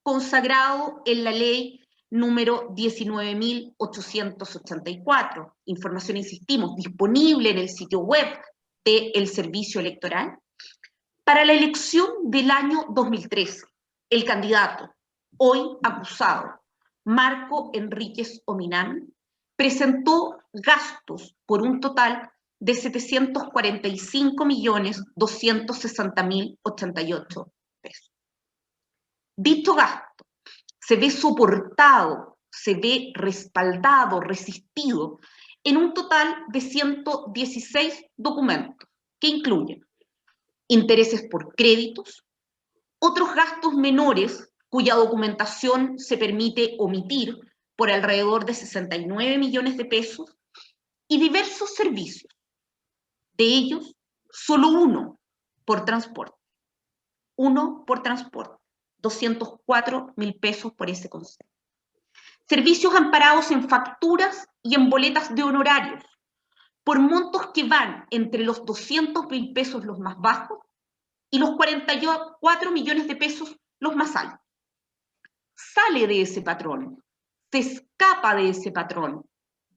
consagrado en la ley número 19.884, información, insistimos, disponible en el sitio web del servicio electoral. Para la elección del año 2013, el candidato, hoy acusado, Marco Enríquez Ominami, presentó gastos por un total de 745.260.088 pesos. Dicho gasto se ve soportado, se ve respaldado, resistido en un total de 116 documentos que incluyen intereses por créditos, otros gastos menores cuya documentación se permite omitir por alrededor de 69 millones de pesos y diversos servicios, de ellos solo uno por transporte. 204.000 pesos por ese concepto. Servicios amparados en facturas y en boletas de honorarios, por montos que van entre los 200.000 pesos los más bajos y los 44 millones de pesos los más altos. Sale de ese patrón, se escapa de ese patrón,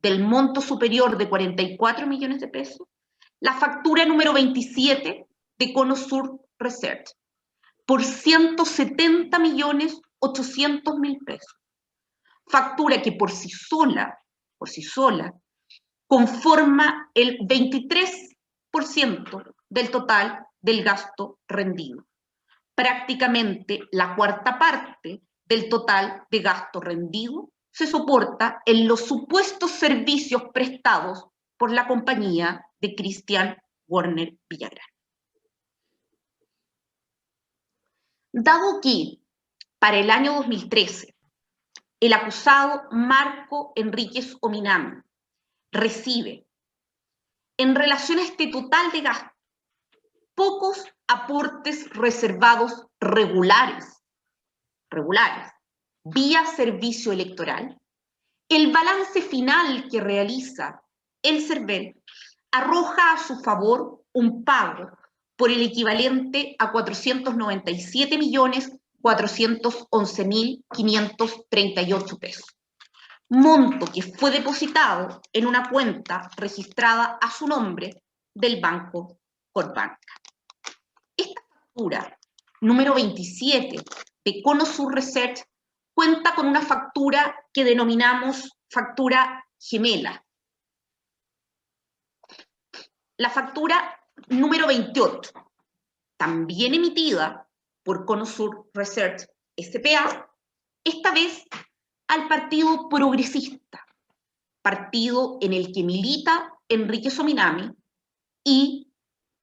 del monto superior de 44 millones de pesos, la factura número 27 de Conosur Research, por 170.800.000 pesos. Factura que por sí sola, conforma el 23% del total del gasto rendido. Prácticamente la cuarta parte del total de gasto rendido se soporta en los supuestos servicios prestados por la compañía de Christian Werner Villagrán. Dado que para el año 2013 el acusado Marco Enríquez Ominami recibe, en relación a este total de gasto, pocos aportes reservados regulares, vía servicio electoral, el balance final que realiza el CERVEL arroja a su favor un pago por el equivalente a 497.411.538 pesos, monto que fue depositado en una cuenta registrada a su nombre del Banco Corpbanca. Esta factura número 27 de Conosur Research cuenta con una factura que denominamos factura gemela. La factura número 28, también emitida por Conosur Research S.p.A., esta vez al Partido Progresista, partido en el que milita Enríquez Ominami y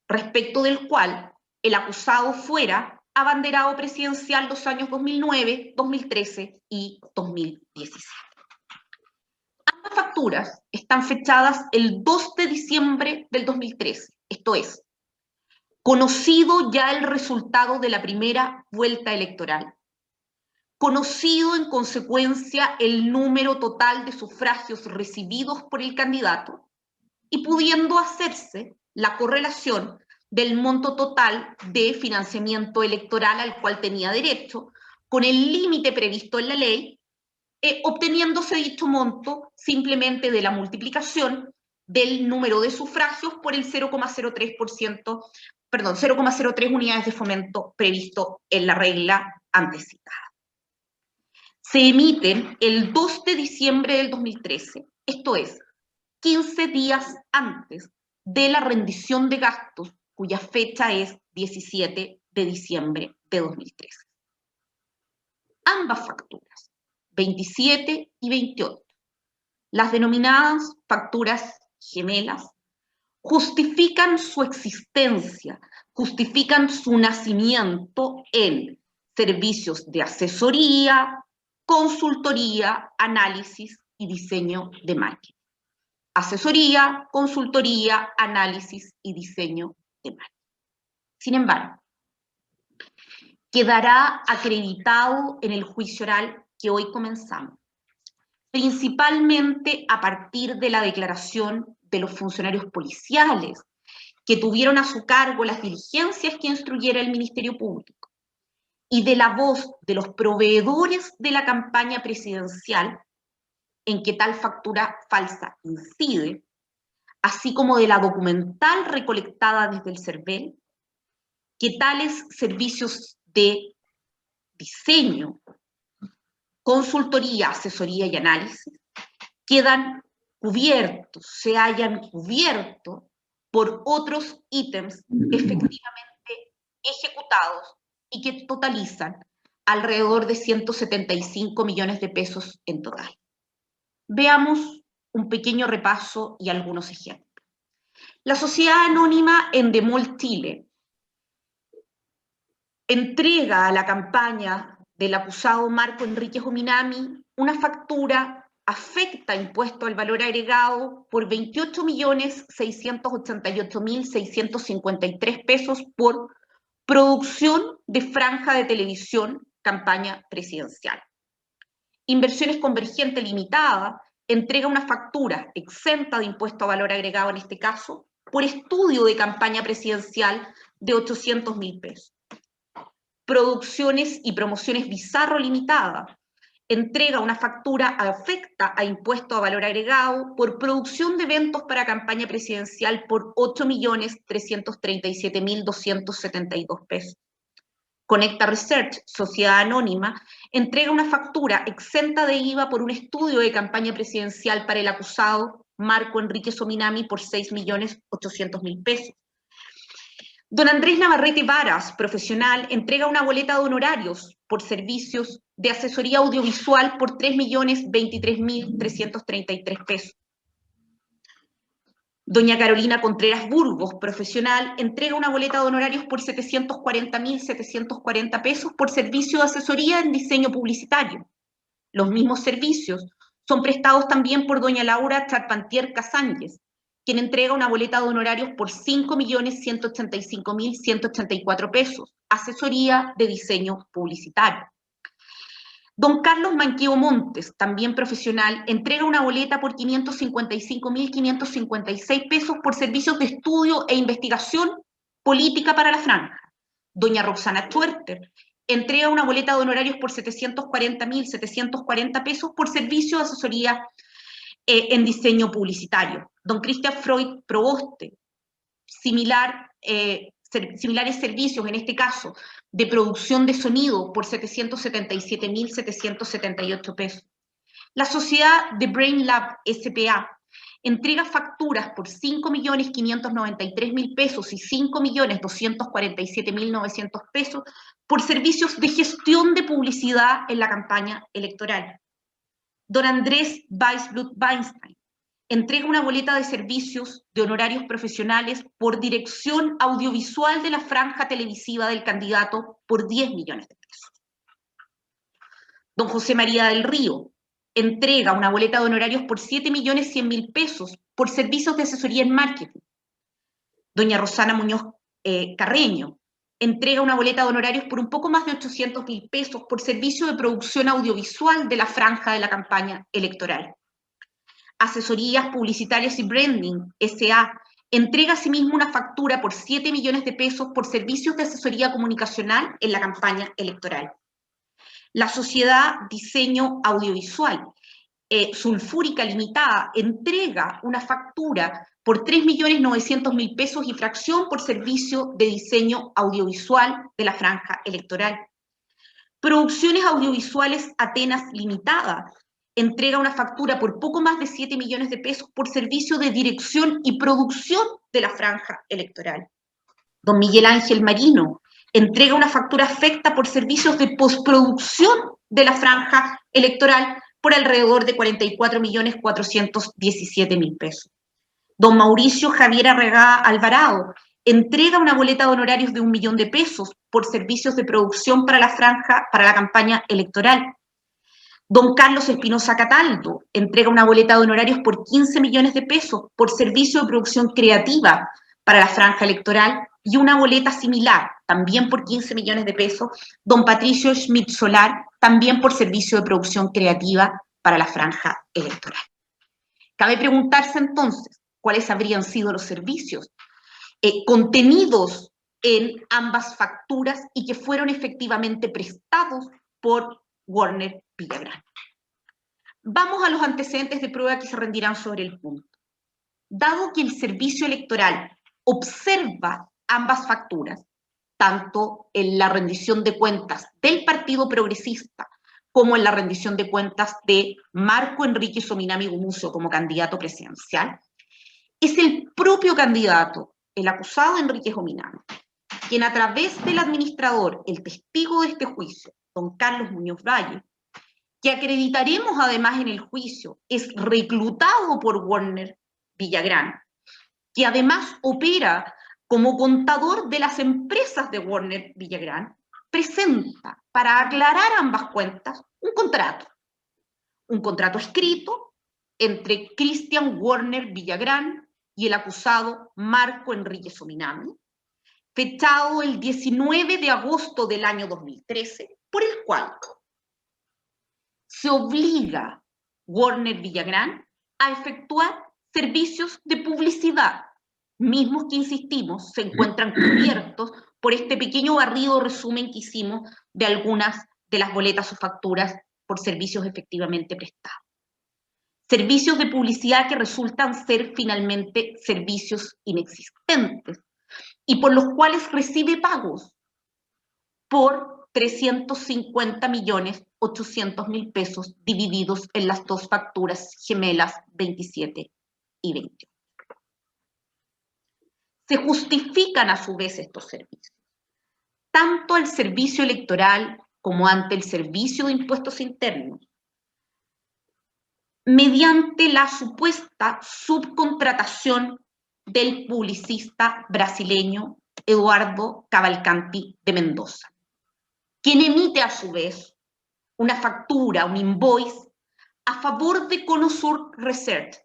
respecto del cual el acusado fuera abanderado presidencial los años 2009, 2013 y 2017. Ambas facturas están fechadas el 2 de diciembre del 2013, esto es, conocido ya el resultado de la primera vuelta electoral, conocido en consecuencia el número total de sufragios recibidos por el candidato y pudiendo hacerse la correlación del monto total de financiamiento electoral al cual tenía derecho, con el límite previsto en la ley, obteniéndose dicho monto simplemente de la multiplicación del número de sufragios por el 0,03%, perdón, 0,03 unidades de fomento previsto en la regla antes citada. Se emiten el 2 de diciembre del 2013, esto es, 15 días antes de la rendición de gastos, cuya fecha es 17 de diciembre de 2013. Ambas facturas, 27 y 28, las denominadas facturas gemelas, justifican su existencia, justifican su nacimiento en servicios de asesoría, consultoría, análisis y diseño de marketing. Asesoría, consultoría, análisis y diseño de marketing. Sin embargo, quedará acreditado en el juicio oral que hoy comenzamos, principalmente a partir de la declaración de los funcionarios policiales que tuvieron a su cargo las diligencias que instruyera el Ministerio Público y de la voz de los proveedores de la campaña presidencial en que tal factura falsa incide, así como de la documental recolectada desde el CERVEL, que tales servicios de diseño, consultoría, asesoría y análisis quedan cubiertos, se hayan cubierto por otros ítems efectivamente ejecutados y que totalizan alrededor de 175 millones de pesos en total. Veamos un pequeño repaso y algunos ejemplos. La sociedad anónima Endemol Chile entrega a la campaña del acusado Marco Enríquez Ominami una factura afecta impuesto al valor agregado por 28.688.653 pesos por producción de franja de televisión, campaña presidencial. Inversiones Convergente Limitada entrega una factura exenta de impuesto a valor agregado, en este caso, por estudio de campaña presidencial de 800.000 pesos. Producciones y Promociones Bizarro Limitada entrega una factura afecta a impuesto a valor agregado por producción de eventos para campaña presidencial por 8.337.272 pesos. Conecta Research, sociedad anónima, entrega una factura exenta de IVA por un estudio de campaña presidencial para el acusado Marco Enríquez Ominami por 6.800.000 pesos. Don Andrés Navarrete Varas, profesional, entrega una boleta de honorarios por servicios de asesoría audiovisual por 3.023.333 pesos. Doña Carolina Contreras Burgos, profesional, entrega una boleta de honorarios por 740.740 pesos por servicio de asesoría en diseño publicitario. Los mismos servicios son prestados también por doña Laura Charpentier Casáñez, quien entrega una boleta de honorarios por 5.185.184 pesos, asesoría de diseño publicitario. Don Carlos Manqueo Montes, también profesional, entrega una boleta por 555.556 pesos por servicios de estudio e investigación política para la franja. Doña Roxana Schwerter entrega una boleta de honorarios por 740.740 pesos por servicio de asesoría en diseño publicitario. Don Cristian Freud Proboste, similares servicios, en este caso, de producción de sonido por 777.778 pesos. La sociedad de Brain Lab S.p.A. entrega facturas por 5.593.000 pesos y 5.247.900 pesos por servicios de gestión de publicidad en la campaña electoral. Don Andrés Weisblut Weinstein entrega una boleta de servicios de honorarios profesionales por dirección audiovisual de la franja televisiva del candidato por 10 millones de pesos. Don José María del Río entrega una boleta de honorarios por 7.100.000 pesos por servicios de asesoría en marketing. Doña Rosana Muñoz Carreño entrega una boleta de honorarios por un poco más de 800.000 pesos por servicio de producción audiovisual de la franja de la campaña electoral. Asesorías Publicitarias y Branding, S.A., entrega asimismo una factura por 7 millones de pesos por servicios de asesoría comunicacional en la campaña electoral. La sociedad Diseño Audiovisual, Sulfúrica Limitada, entrega una factura por 3.900.000 pesos y fracción por servicio de diseño audiovisual de la franja electoral. Producciones Audiovisuales Atenas Limitada entrega una factura por poco más de 7 millones de pesos por servicio de dirección y producción de la franja electoral. Don Miguel Ángel Marino entrega una factura afecta por servicios de postproducción de la franja electoral por alrededor de 44.417.000 pesos. Don Mauricio Javier Arregada Alvarado entrega una boleta de honorarios de 1 millón de pesos por servicios de producción para la franja, para la campaña electoral. Don Carlos Espinosa Cataldo entrega una boleta de honorarios por 15 millones de pesos por servicio de producción creativa para la franja electoral y una boleta similar, también por 15 millones de pesos, don Patricio Schmidt Solar, también por servicio de producción creativa para la franja electoral. Cabe preguntarse entonces, ¿cuáles habrían sido los servicios contenidos en ambas facturas y que fueron efectivamente prestados por Warner Villagrán? Vamos a los antecedentes de prueba que se rendirán sobre el punto. Dado que el servicio electoral observa ambas facturas, tanto en la rendición de cuentas del Partido Progresista como en la rendición de cuentas de Marco Enríquez Ominami Gumucio como candidato presidencial, es el propio candidato, el acusado Enríquez Ominami, quien a través del administrador, el testigo de este juicio, don Carlos Muñoz Valle, que acreditaremos además en el juicio, es reclutado por Warner Villagrán, que además opera como contador de las empresas de Warner Villagrán, presenta para aclarar ambas cuentas un contrato escrito entre Christian Warner Villagrán y el acusado Marco Enríquez Ominami, fechado el 19 de agosto del año 2013, por el cual se obliga Warner Villagrán a efectuar servicios de publicidad, mismos que, insistimos, se encuentran cubiertos por este pequeño barrido resumen que hicimos de algunas de las boletas o facturas por servicios efectivamente prestados. Servicios de publicidad que resultan ser finalmente servicios inexistentes y por los cuales recibe pagos por 350.800.000 pesos divididos en las dos facturas gemelas 27 y 28. Se justifican a su vez estos servicios, tanto al servicio electoral como ante el servicio de impuestos internos, mediante la supuesta subcontratación del publicista brasileño Eduardo Cavalcanti de Mendoza, quien emite a su vez una factura, un invoice, a favor de Conosur Research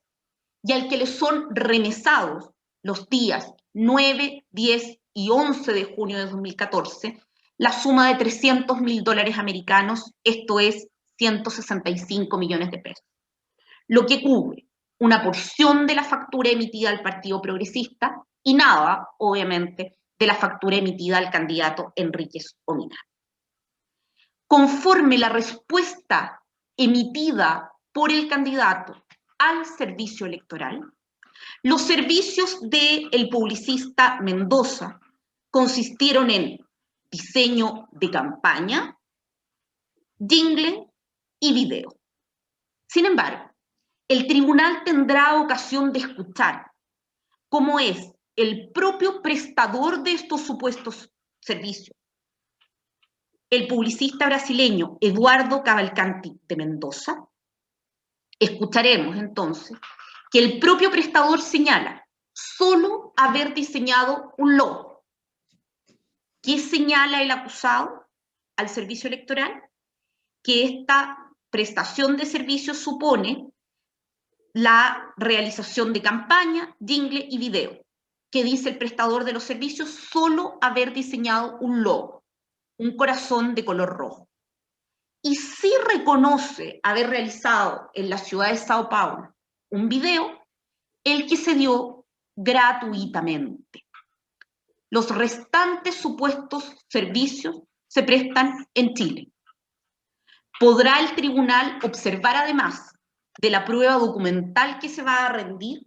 y al que le son remesados los días 9, 10 y 11 de junio de 2014 la suma de $300.000 americanos, esto es 165 millones de pesos, lo que cubre una porción de la factura emitida al Partido Progresista y nada, obviamente, de la factura emitida al candidato Enríquez Ominami. Conforme la respuesta emitida por el candidato al servicio electoral, los servicios del publicista Mendoza consistieron en diseño de campaña, jingle y video. Sin embargo, el tribunal tendrá ocasión de escuchar cómo es el propio prestador de estos supuestos servicios, el publicista brasileño Eduardo Cavalcanti de Mendoza. Escucharemos entonces que el propio prestador señala solo haber diseñado un logo. ¿Qué señala el acusado al servicio electoral? Que esta prestación de servicios supone la realización de campaña, jingle y video. Que dice el prestador de los servicios solo haber diseñado un logo, un corazón de color rojo. Y sí reconoce haber realizado en la ciudad de Sao Paulo un video, el que se dio gratuitamente. Los restantes supuestos servicios se prestan en Chile. Podrá el tribunal observar además de la prueba documental que se va a rendir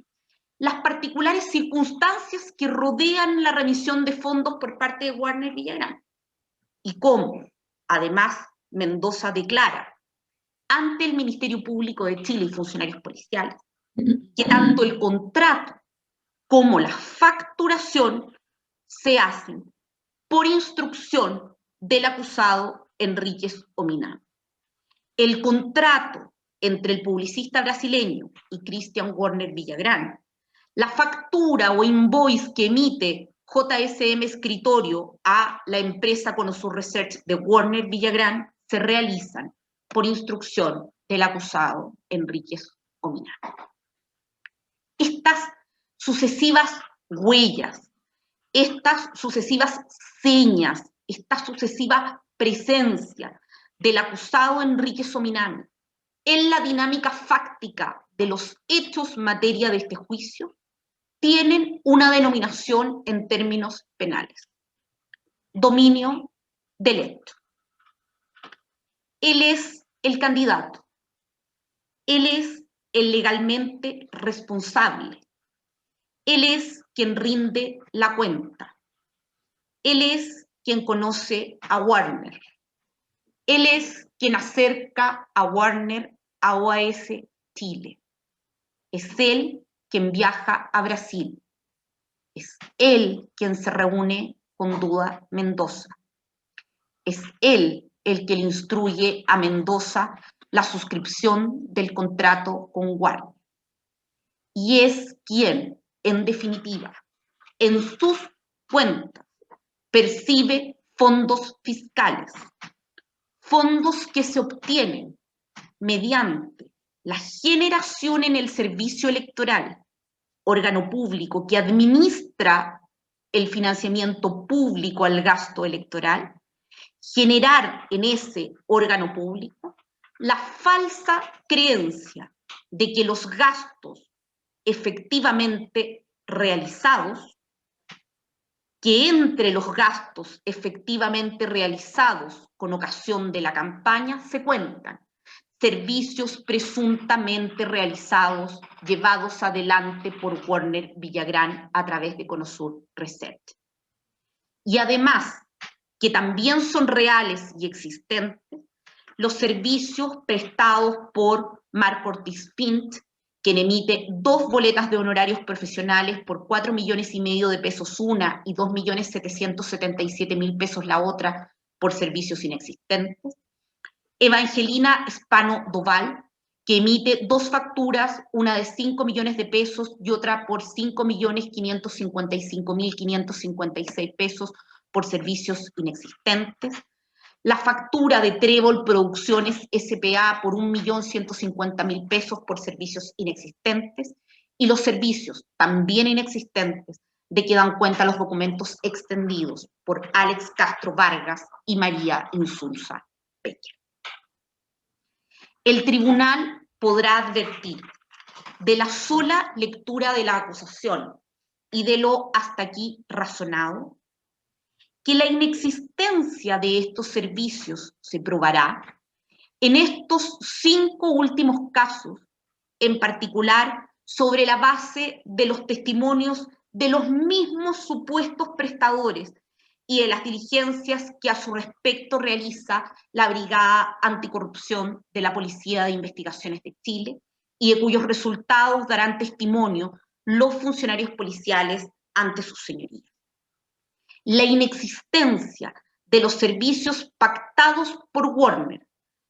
las particulares circunstancias que rodean la remisión de fondos por parte de Warner Villagrán y cómo, además, Mendoza declara ante el Ministerio Público de Chile y funcionarios policiales que tanto el contrato como la facturación se hacen por instrucción del acusado Enríquez Ominami. El contrato entre el publicista brasileño y Christian Warner Villagrán, la factura o invoice que emite JSM Escritorio a la empresa Conosur Research de Warner Villagrán se realizan por instrucción del acusado Enríquez Ominami. Estas sucesivas huellas, estas sucesivas señas, esta sucesiva presencia del acusado Enríquez Ominami en la dinámica fáctica de los hechos materia de este juicio tienen una denominación en términos penales: dominio del hecho. Él es el candidato, él es el legalmente responsable, él es quien rinde la cuenta, él es quien conoce a Warner, él es quien acerca a Warner a OAS Chile. Es él quien viaja a Brasil. Es él quien se reúne con Duda Mendoza. Es él el que le instruye a Mendoza la suscripción del contrato con Warner. Y es quien, en definitiva, en sus cuentas, percibe fondos fiscales, fondos que se obtienen mediante la generación en el servicio electoral, órgano público que administra el financiamiento público al gasto electoral, generar en ese órgano público la falsa creencia de que los gastos efectivamente realizados, que entre los gastos efectivamente realizados con ocasión de la campaña se cuentan servicios presuntamente realizados, llevados adelante por Warner Villagrán a través de Conosur Research. Y además, que también son reales y existentes, los servicios prestados por Marco Ortiz Pint, quien emite 2 boletas de honorarios profesionales por 4,5 millones de pesos una y 2,777,000 pesos la otra por servicios inexistentes. Evangelina Spano Doval, que emite 2 facturas, una de 5 millones de pesos y otra por 5,555,556 pesos por servicios inexistentes. La factura de Trébol Producciones S.p.A. por 1,150,000 pesos por servicios inexistentes, y los servicios también inexistentes de que dan cuenta los documentos extendidos por Alex Castro Vargas y María Insulza Peña. El tribunal podrá advertir de la sola lectura de la acusación y de lo hasta aquí razonado, que la inexistencia de estos servicios se probará en estos 5 últimos casos, en particular sobre la base de los testimonios de los mismos supuestos prestadores y de las diligencias que a su respecto realiza la Brigada Anticorrupción de la Policía de Investigaciones de Chile y de cuyos resultados darán testimonio los funcionarios policiales ante sus señorías. La inexistencia de los servicios pactados por Warner,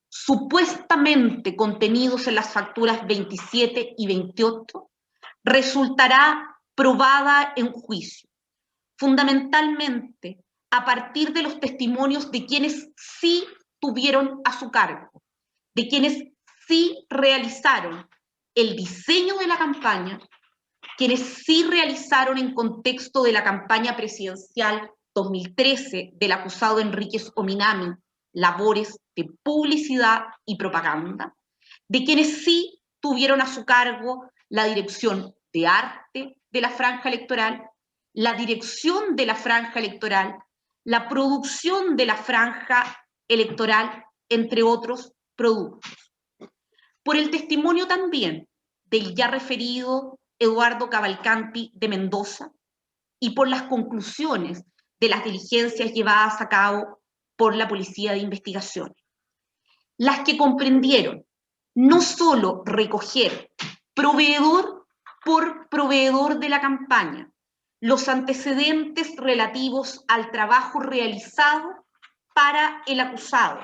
supuestamente contenidos en las facturas 27 y 28, resultará probada en juicio, fundamentalmente a partir de los testimonios de quienes sí tuvieron a su cargo, de quienes sí realizaron el diseño de la campaña, quienes sí realizaron en contexto de la campaña presidencial 2013 del acusado Enríquez Ominami labores de publicidad y propaganda, de quienes sí tuvieron a su cargo la dirección de arte de la franja electoral, la dirección de la franja electoral, la producción de la franja electoral, entre otros productos. Por el testimonio también del ya referido Eduardo Cavalcanti de Mendoza y por las conclusiones de las diligencias llevadas a cabo por la Policía de Investigaciones, las que comprendieron no solo recoger proveedor por proveedor de la campaña los antecedentes relativos al trabajo realizado para el acusado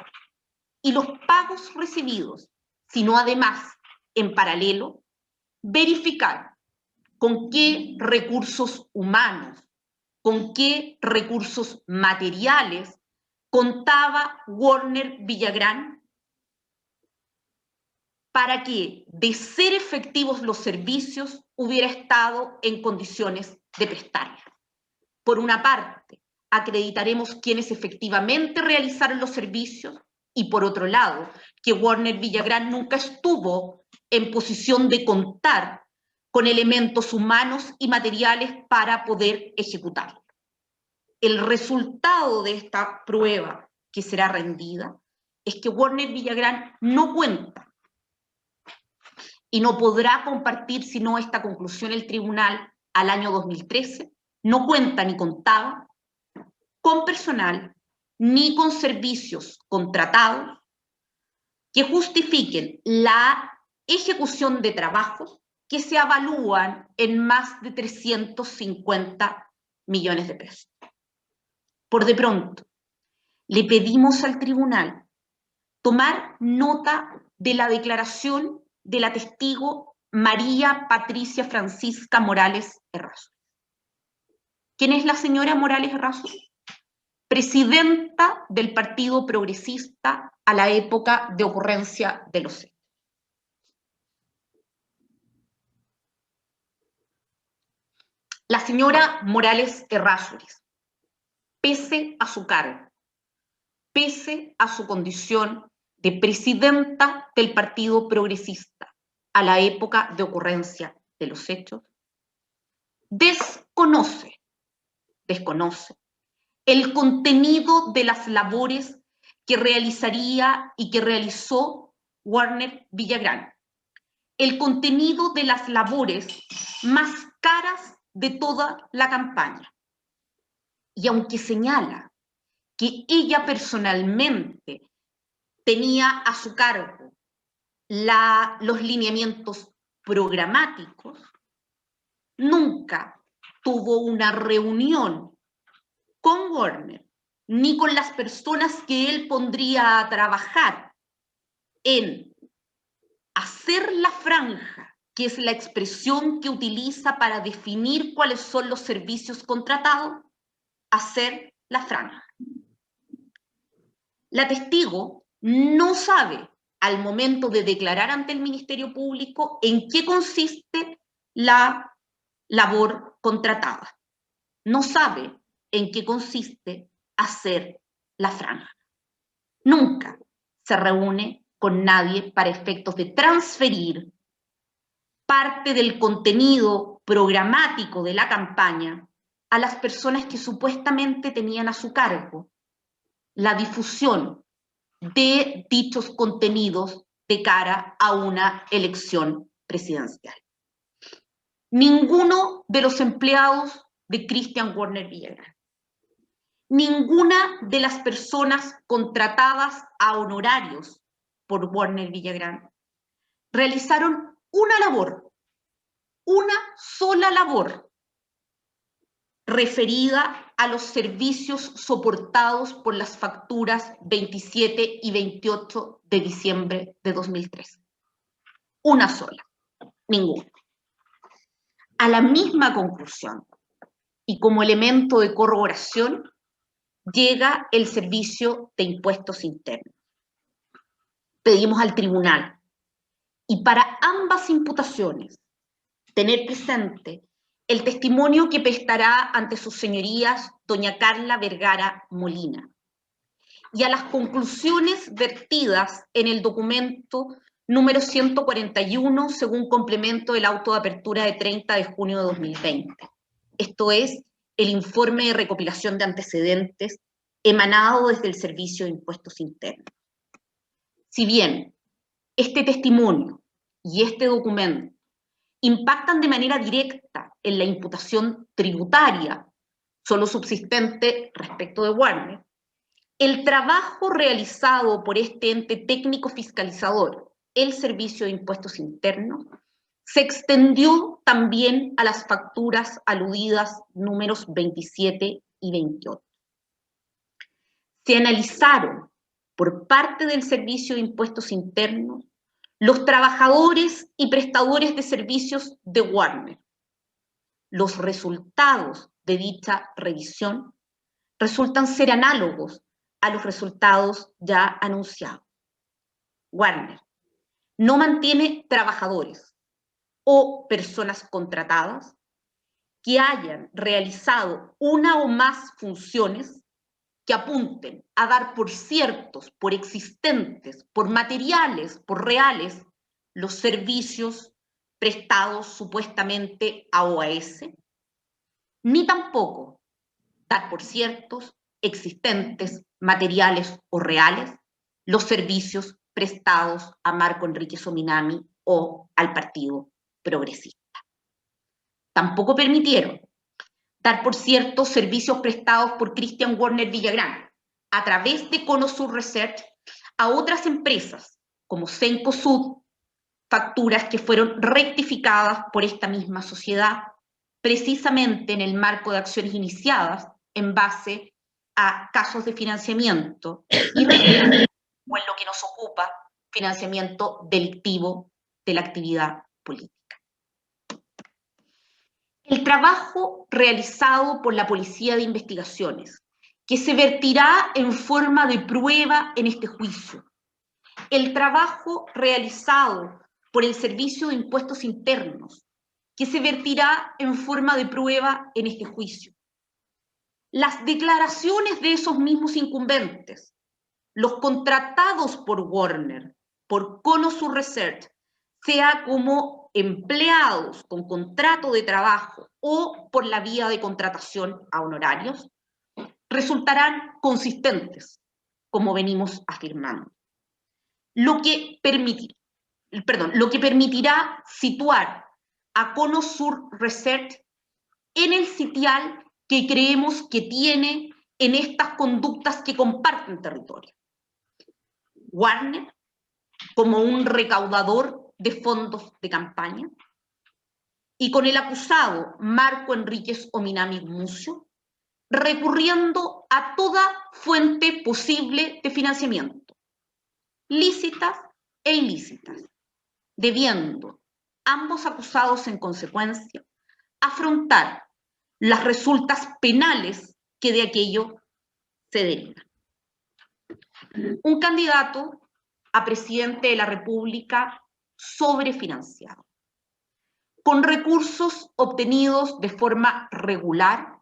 y los pagos recibidos, sino además, en paralelo, verificar con qué recursos humanos, con qué recursos materiales contaba Warner Villagrán para que, de ser efectivos los servicios, hubiera estado en condiciones de prestarlos. Por una parte, acreditaremos quienes efectivamente realizaron los servicios y, por otro lado, que Warner Villagrán nunca estuvo en posición de contar con elementos humanos y materiales para poder ejecutarlo. El resultado de esta prueba que será rendida es que Warner Villagrán no cuenta y no podrá compartir sino esta conclusión el tribunal al año 2013, no cuenta ni contaba con personal ni con servicios contratados que justifiquen la ejecución de trabajos que se avalúan en más de 350 millones de pesos. Por de pronto, le pedimos al tribunal tomar nota de la declaración de la testigo María Patricia Francisca Morales Errázuriz. ¿Quién es la señora Morales Errázuriz? Presidenta del Partido Progresista a la época de ocurrencia de los hechos. La señora Morales Errázuriz, pese a su cargo, pese a su condición de presidenta del Partido Progresista a la época de ocurrencia de los hechos, desconoce el contenido de las labores que realizaría y que realizó Warner Villagrán, el contenido de las labores más caras de toda la campaña. Y aunque señala que ella personalmente tenía a su cargo los lineamientos programáticos, nunca tuvo una reunión con Warner, ni con las personas que él pondría a trabajar en hacer la franja, que es la expresión que utiliza para definir cuáles son los servicios contratados, hacer la franja. La testigo no sabe al momento de declarar ante el Ministerio Público en qué consiste la labor contratada. No sabe en qué consiste hacer la franja. Nunca se reúne con nadie para efectos de transferir parte del contenido programático de la campaña a las personas que supuestamente tenían a su cargo la difusión de dichos contenidos de cara a una elección presidencial. Ninguno de los empleados de Christian Warner Villagrán, ninguna de las personas contratadas a honorarios por Warner Villagrán realizaron una labor, una sola labor, referida a los servicios soportados por las facturas 27 y 28 de diciembre de 2013. Una sola, ninguna. A la misma conclusión, y como elemento de corroboración, llega el Servicio de Impuestos Internos. Pedimos al tribunal, y para ambas imputaciones, tener presente el testimonio que prestará ante sus señorías doña Carla Vergara Molina, y a las conclusiones vertidas en el documento número 141, según complemento del auto de apertura de 30 de junio de 2020. Esto es, el informe de recopilación de antecedentes emanado desde el Servicio de Impuestos Internos. Si bien este testimonio y este documento impactan de manera directa en la imputación tributaria solo subsistente respecto de Warner, el trabajo realizado por este ente técnico fiscalizador, el Servicio de Impuestos Internos, se extendió también a las facturas aludidas números 27 y 28. Se analizaron por parte del Servicio de Impuestos Internos los trabajadores y prestadores de servicios de Warner. Los resultados de dicha revisión resultan ser análogos a los resultados ya anunciados. Warner no mantiene trabajadores o personas contratadas que hayan realizado una o más funciones que apunten a dar por ciertos, por existentes, por materiales, por reales, los servicios prestados supuestamente a OAS, ni tampoco dar por ciertos, existentes, materiales o reales, los servicios prestados a Marco Enrique Sominami o al Partido Progresista. Tampoco permitieron dar por ciertos servicios prestados por Christian Warner Villagrán a través de Conosur Research a otras empresas como Cencosud, facturas que fueron rectificadas por esta misma sociedad, precisamente en el marco de acciones iniciadas en base a casos de financiamiento irregular, o en lo que nos ocupa, financiamiento delictivo de la actividad política. El trabajo realizado por la Policía de Investigaciones, que se vertirá en forma de prueba en este juicio, el trabajo realizado por el Servicio de Impuestos Internos, que se vertirá en forma de prueba en este juicio, las declaraciones de esos mismos incumbentes, los contratados por Warner, por Connoisseur Research, sea como empleados con contrato de trabajo o por la vía de contratación a honorarios, resultarán consistentes, como venimos afirmando. Lo que permitirá situar a Connoisseur Research en el sitial que creemos que tiene en estas conductas que comparten territorio. Warner, como un recaudador de fondos de campaña, y con el acusado Marco Enríquez Ominami Gumucio, recurriendo a toda fuente posible de financiamiento, lícitas e ilícitas, debiendo ambos acusados en consecuencia afrontar las resultas penales que de aquello se derivan. Un candidato a presidente de la República sobrefinanciado, con recursos obtenidos de forma regular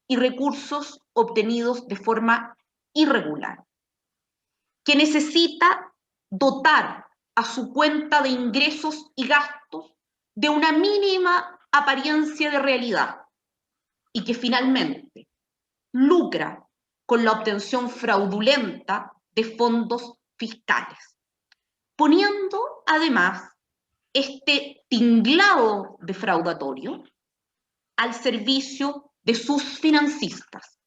y recursos obtenidos de forma irregular, que necesita dotar a su cuenta de ingresos y gastos de una mínima apariencia de realidad y que finalmente lucra con la obtención fraudulenta de fondos fiscales, poniendo además este tinglado defraudatorio al servicio de sus financistas,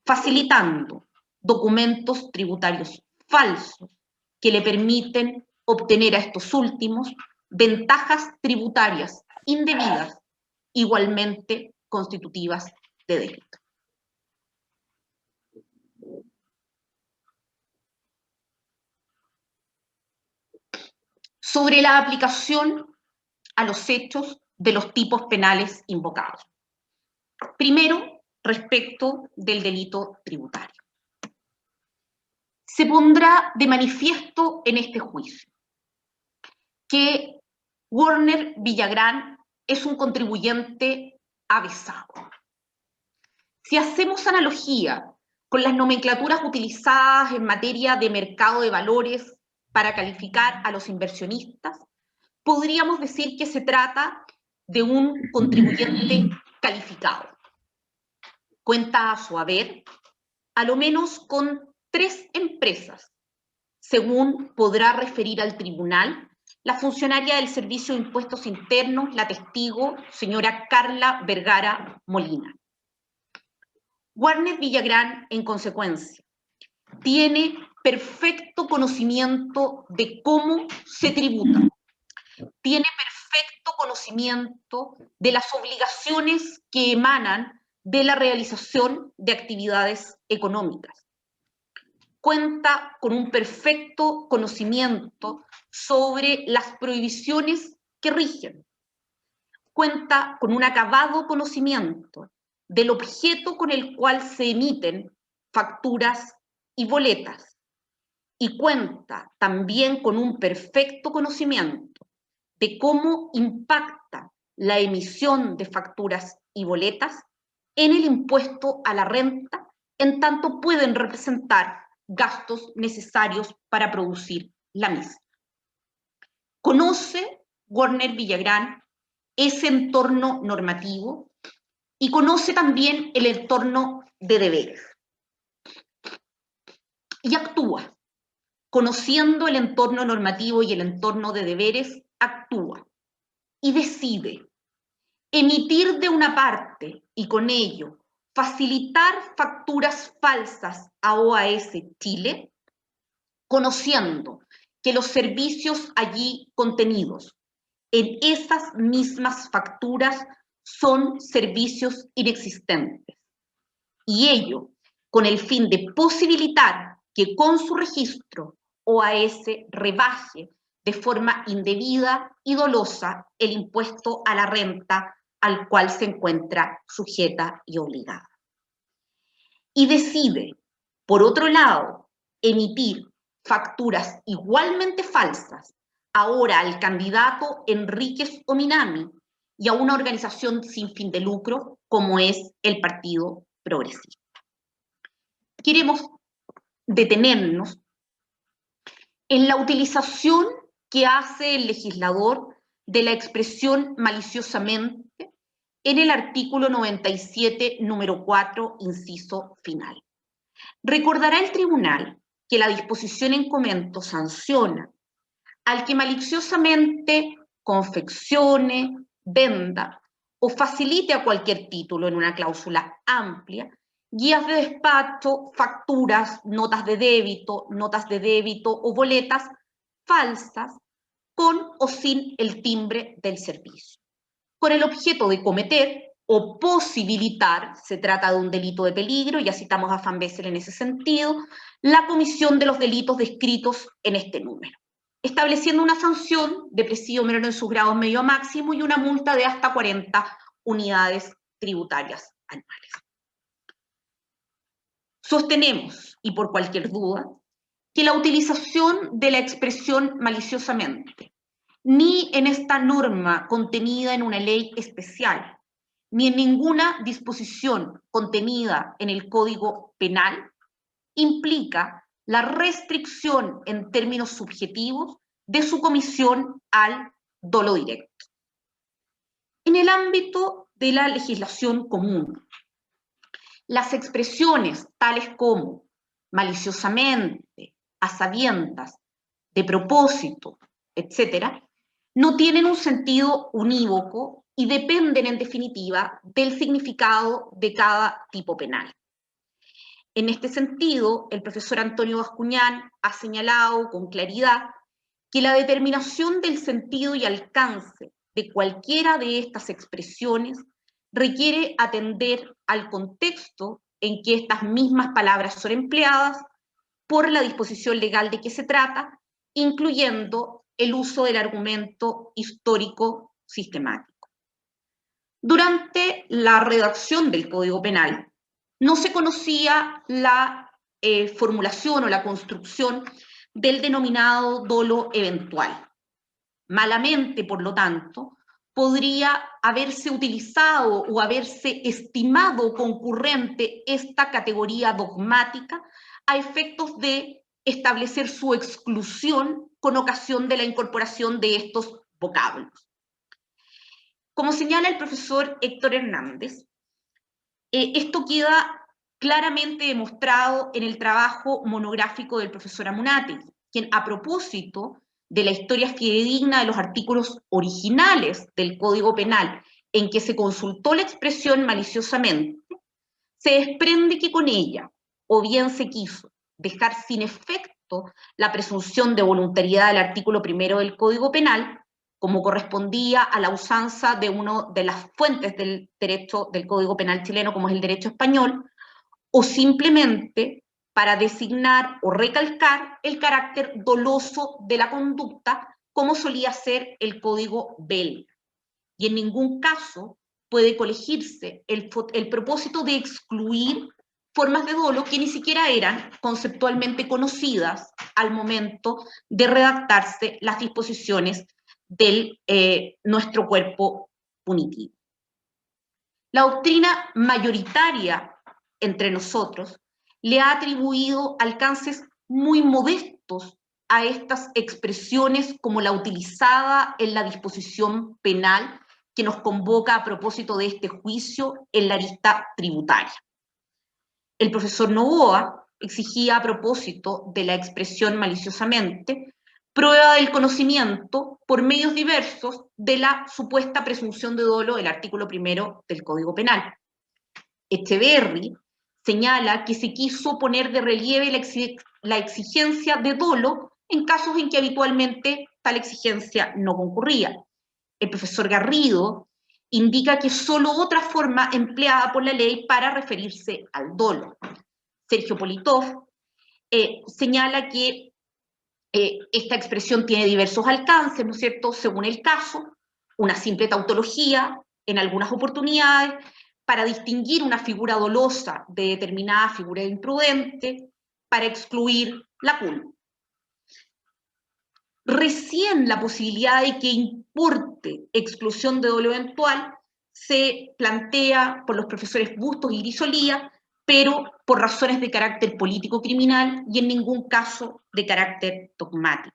facilitando documentos tributarios falsos que le permiten obtener a estos últimos ventajas tributarias indebidas, igualmente constitutivas de delito. Sobre la aplicación a los hechos de los tipos penales invocados. Primero, respecto del delito tributario. Se pondrá de manifiesto en este juicio que Warner Villagrán es un contribuyente avesado. Si hacemos analogía con las nomenclaturas utilizadas en materia de mercado de valores para calificar a los inversionistas, podríamos decir que se trata de un contribuyente calificado. Cuenta a su haber, a lo menos con 3 empresas, según podrá referir al tribunal la funcionaria del Servicio de Impuestos Internos, la testigo, señora Carla Vergara Molina. Warner Villagrán, en consecuencia, tiene perfecto conocimiento de cómo se tributa, tiene perfecto conocimiento de las obligaciones que emanan de la realización de actividades económicas. Cuenta con un perfecto conocimiento sobre las prohibiciones que rigen. Cuenta con un acabado conocimiento del objeto con el cual se emiten facturas y boletas. Y cuenta también con un perfecto conocimiento de cómo impacta la emisión de facturas y boletas en el impuesto a la renta, en tanto pueden representar gastos necesarios para producir la misma. Conoce Warner Villagrán ese entorno normativo y conoce también el entorno de deberes. Y actúa. Conociendo el entorno normativo y el entorno de deberes, actúa y decide emitir de una parte y con ello facilitar facturas falsas a OAS Chile, conociendo que los servicios allí contenidos en esas mismas facturas son servicios inexistentes. Y ello con el fin de posibilitar que con su registro OAS rebaje de forma indebida y dolosa el impuesto a la renta al cual se encuentra sujeta y obligada. Y decide, por otro lado, emitir facturas igualmente falsas ahora al candidato Enríquez Ominami y a una organización sin fin de lucro como es el Partido Progresista. Queremos detenernos en la utilización que hace el legislador de la expresión maliciosamente en el artículo 97, número 4, inciso final. Recordará el tribunal que la disposición en comento sanciona al que maliciosamente confeccione, venda o facilite a cualquier título en una cláusula amplia guías de despacho, facturas, notas de débito o boletas falsas con o sin el timbre del servicio, con el objeto de cometer o posibilitar, se trata de un delito de peligro, ya citamos a Van Bessel en ese sentido, la comisión de los delitos descritos en este número, estableciendo una sanción de presidio menor en sus grados medio a máximo y una multa de hasta 40 unidades tributarias anuales. Sostenemos, y por cualquier duda, que la utilización de la expresión maliciosamente, ni en esta norma contenida en una ley especial, ni en ninguna disposición contenida en el Código Penal, implica la restricción en términos subjetivos de su comisión al dolo directo. En el ámbito de la legislación común, las expresiones tales como maliciosamente, a sabiendas, de propósito, etc., no tienen un sentido unívoco y dependen, en definitiva, del significado de cada tipo penal. En este sentido, el profesor Antonio Bascuñán ha señalado con claridad que la determinación del sentido y alcance de cualquiera de estas expresiones requiere atender al contexto en que estas mismas palabras son empleadas por la disposición legal de que se trata, incluyendo el uso del argumento histórico sistemático. Durante la redacción del Código Penal, no se conocía la formulación o la construcción del denominado dolo eventual. Malamente, por lo tanto, podría haberse utilizado o haberse estimado concurrente esta categoría dogmática a efectos de establecer su exclusión con ocasión de la incorporación de estos vocablos. Como señala el profesor Héctor Hernández, esto queda claramente demostrado en el trabajo monográfico del profesor Amunátegui, quien, a propósito de la historia fidedigna de los artículos originales del Código Penal en que se consultó la expresión maliciosamente, se desprende que con ella, o bien se quiso dejar sin efecto la presunción de voluntariedad del artículo 1 del Código Penal, como correspondía a la usanza de una de las fuentes del derecho del Código Penal chileno, como es el derecho español, o simplemente para designar o recalcar el carácter doloso de la conducta, como solía ser el Código belga. Y en ningún caso puede colegirse el propósito de excluir formas de dolo que ni siquiera eran conceptualmente conocidas al momento de redactarse las disposiciones de nuestro cuerpo punitivo. La doctrina mayoritaria entre nosotros le ha atribuido alcances muy modestos a estas expresiones como la utilizada en la disposición penal que nos convoca a propósito de este juicio en la arista tributaria. El profesor Novoa exigía a propósito de la expresión maliciosamente prueba del conocimiento por medios diversos de la supuesta presunción de dolo del artículo 1 del Código Penal. Echeverri señala que se quiso poner de relieve la exigencia de dolo en casos en que habitualmente tal exigencia no concurría. El profesor Garrido indica que solo otra forma empleada por la ley para referirse al dolo. Sergio Politov señala que esta expresión tiene diversos alcances, ¿no es cierto?, según el caso, una simple tautología en algunas oportunidades, para distinguir una figura dolosa de determinada figura imprudente, para excluir la culpa. Recién la posibilidad de que importe exclusión de dolo eventual se plantea por los profesores Bustos y Grisolía, pero por razones de carácter político-criminal y en ningún caso de carácter dogmático.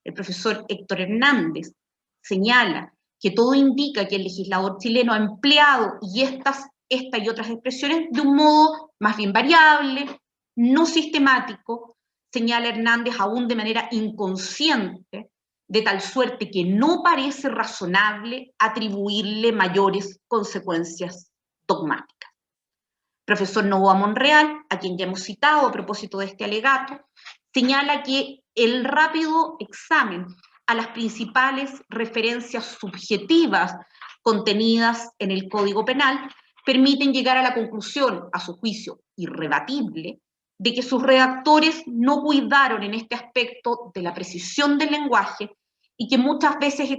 El profesor Héctor Hernández señala que todo indica que el legislador chileno ha empleado esta y otras expresiones de un modo más bien variable, no sistemático, señala Hernández, aún de manera inconsciente, de tal suerte que no parece razonable atribuirle mayores consecuencias dogmáticas. Profesor Novoa Monreal, a quien ya hemos citado a propósito de este alegato, señala que el rápido examen a las principales referencias subjetivas contenidas en el Código Penal permiten llegar a la conclusión, a su juicio irrebatible, de que sus redactores no cuidaron en este aspecto de la precisión del lenguaje y que muchas veces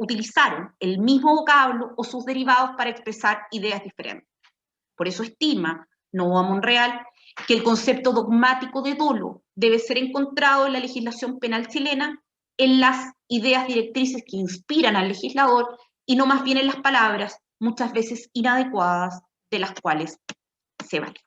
utilizaron el mismo vocablo o sus derivados para expresar ideas diferentes. Por eso estima Novoa Monreal que el concepto dogmático de dolo debe ser encontrado en la legislación penal chilena, en las ideas directrices que inspiran al legislador y no más bien en las palabras, muchas veces inadecuadas, de las cuales se vale.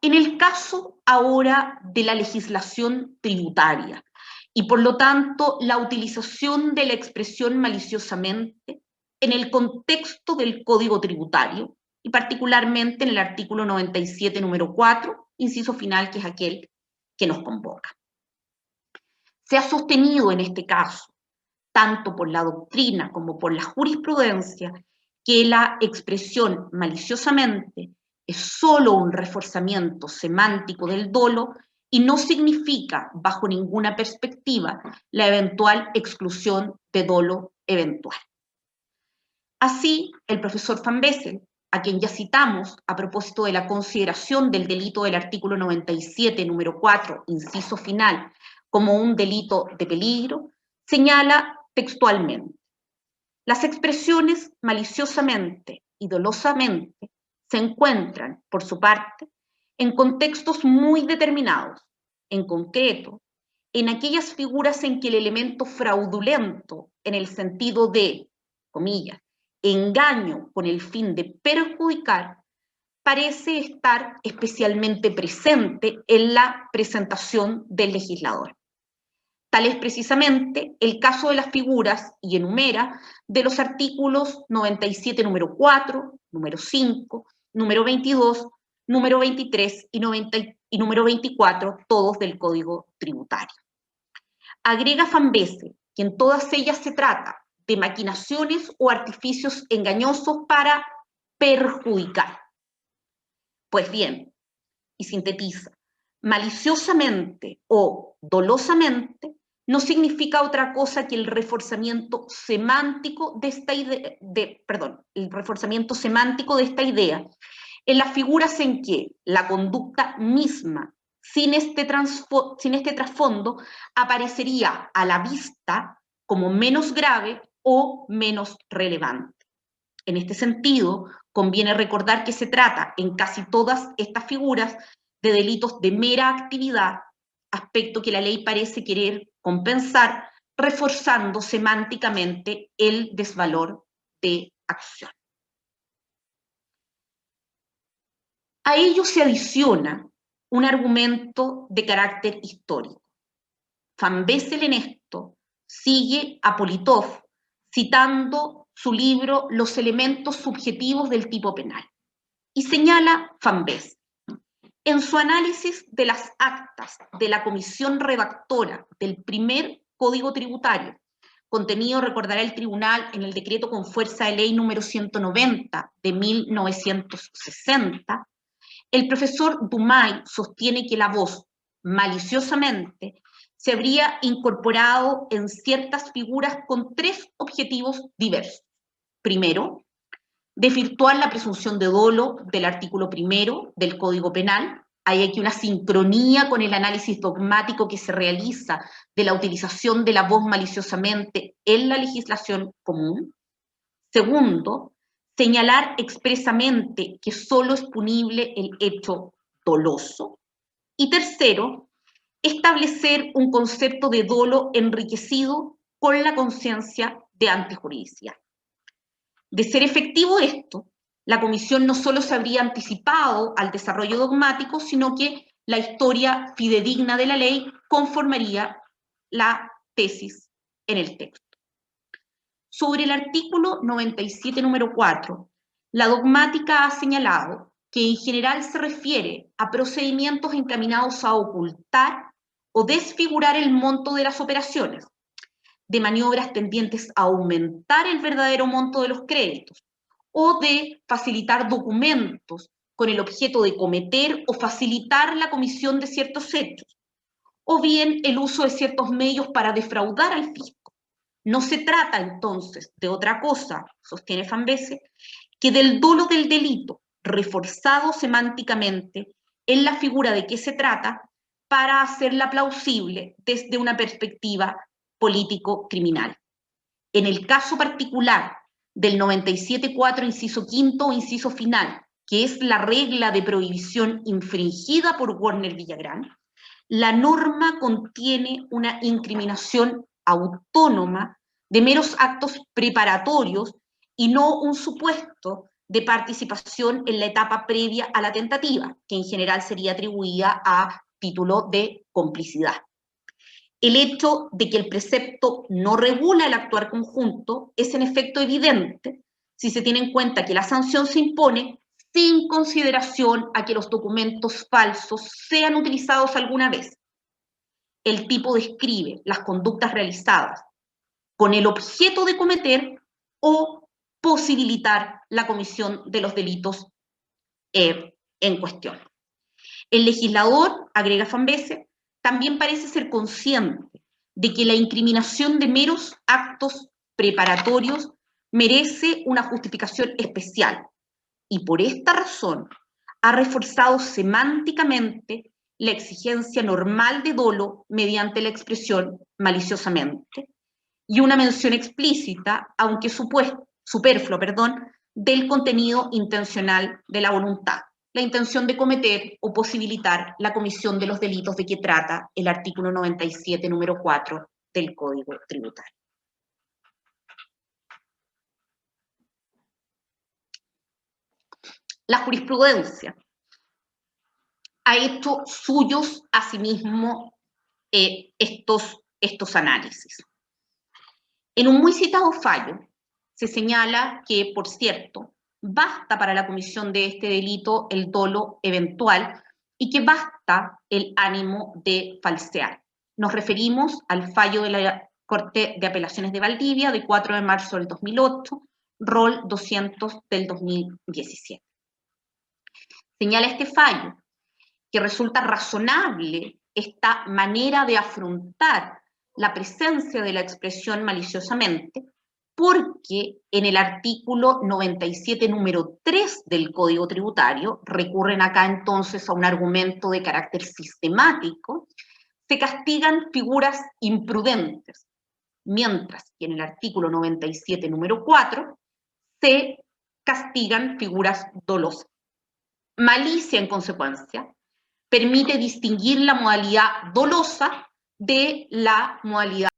En el caso ahora de la legislación tributaria, y por lo tanto la utilización de la expresión maliciosamente en el contexto del Código Tributario, y particularmente en el artículo 97, número 4, inciso final, que es aquel que nos convoca. Se ha sostenido en este caso, tanto por la doctrina como por la jurisprudencia, que la expresión maliciosamente es solo un reforzamiento semántico del dolo y no significa, bajo ninguna perspectiva, la eventual exclusión de dolo eventual. Así, el profesor Van Bessel, a quien ya citamos a propósito de la consideración del delito del artículo 97, número 4, inciso final, como un delito de peligro, señala textualmente: las expresiones maliciosamente y dolosamente se encuentran, por su parte, en contextos muy determinados, en concreto, en aquellas figuras en que el elemento fraudulento, en el sentido de, comillas, engaño con el fin de perjudicar, parece estar especialmente presente en la presentación del legislador. Tal es precisamente el caso de las figuras, y enumera, de los artículos 97, número 4, número 5, número 22, número 23 y número 24, todos del Código Tributario. Agrega Van Bessel que en todas ellas se trata de maquinaciones o artificios engañosos para perjudicar. Pues bien, y sintetiza, maliciosamente o dolosamente no significa otra cosa que el reforzamiento semántico de esta idea, el reforzamiento semántico de esta idea en las figuras en que la conducta misma, sin este trasfondo, aparecería a la vista como menos grave o menos relevante. En este sentido, conviene recordar que se trata en casi todas estas figuras de delitos de mera actividad, aspecto que la ley parece querer compensar, reforzando semánticamente el desvalor de acción. A ello se adiciona un argumento de carácter histórico. Van Bessel en esto sigue a Politov citando su libro Los elementos subjetivos del tipo penal y señala Van Bessel: en su análisis de las actas de la comisión redactora del primer Código Tributario, contenido, recordará el tribunal, en el decreto con fuerza de ley número 190 de 1960, el profesor Dumay sostiene que la voz maliciosamente se habría incorporado en ciertas figuras con tres objetivos diversos. Primero, desvirtuar la presunción de dolo del artículo 1 del Código Penal. Hay aquí una sincronía con el análisis dogmático que se realiza de la utilización de la voz maliciosamente en la legislación común. Segundo, señalar expresamente que solo es punible el hecho doloso. Y tercero, establecer un concepto de dolo enriquecido con la conciencia de antijuridicidad. De ser efectivo esto, la Comisión no solo se habría anticipado al desarrollo dogmático, sino que la historia fidedigna de la ley conformaría la tesis en el texto. Sobre el artículo 97, número 4, la dogmática ha señalado que en general se refiere a procedimientos encaminados a ocultar o desfigurar el monto de las operaciones, de maniobras tendientes a aumentar el verdadero monto de los créditos, o de facilitar documentos con el objeto de cometer o facilitar la comisión de ciertos hechos, o bien el uso de ciertos medios para defraudar al fisco. No se trata entonces de otra cosa, sostiene Fambese, que del dolo del delito, reforzado semánticamente en la figura de qué se trata, para hacerla plausible desde una perspectiva político-criminal. En el caso particular del 97.4, inciso quinto o inciso final, que es la regla de prohibición infringida por Warner Villagrán, la norma contiene una incriminación autónoma de meros actos preparatorios y no un supuesto de participación en la etapa previa a la tentativa, que en general sería atribuida a título de complicidad. El hecho de que el precepto no regula el actuar conjunto es en efecto evidente si se tiene en cuenta que la sanción se impone sin consideración a que los documentos falsos sean utilizados alguna vez. El tipo describe las conductas realizadas con el objeto de cometer o posibilitar la comisión de los delitos en cuestión. El legislador, agrega Fambese, también parece ser consciente de que la incriminación de meros actos preparatorios merece una justificación especial y por esta razón ha reforzado semánticamente la exigencia normal de dolo mediante la expresión maliciosamente y una mención explícita, aunque superflua, del contenido intencional de la voluntad, la intención de cometer o posibilitar la comisión de los delitos de que trata el artículo 97, número 4 del Código Tributario. La jurisprudencia ha hecho suyos asimismo estos análisis. En un muy citado fallo se señala que, por cierto, basta para la comisión de este delito el dolo eventual y que basta el ánimo de falsear. Nos referimos al fallo de la Corte de Apelaciones de Valdivia de 4 de marzo del 2008, rol 200 del 2017. Señala este fallo que resulta razonable esta manera de afrontar la presencia de la expresión maliciosamente, porque en el artículo 97, número 3 del Código Tributario, recurren acá entonces a un argumento de carácter sistemático, se castigan figuras imprudentes, mientras que en el artículo 97, número 4, se castigan figuras dolosas. Malicia, en consecuencia, permite distinguir la modalidad dolosa de la modalidad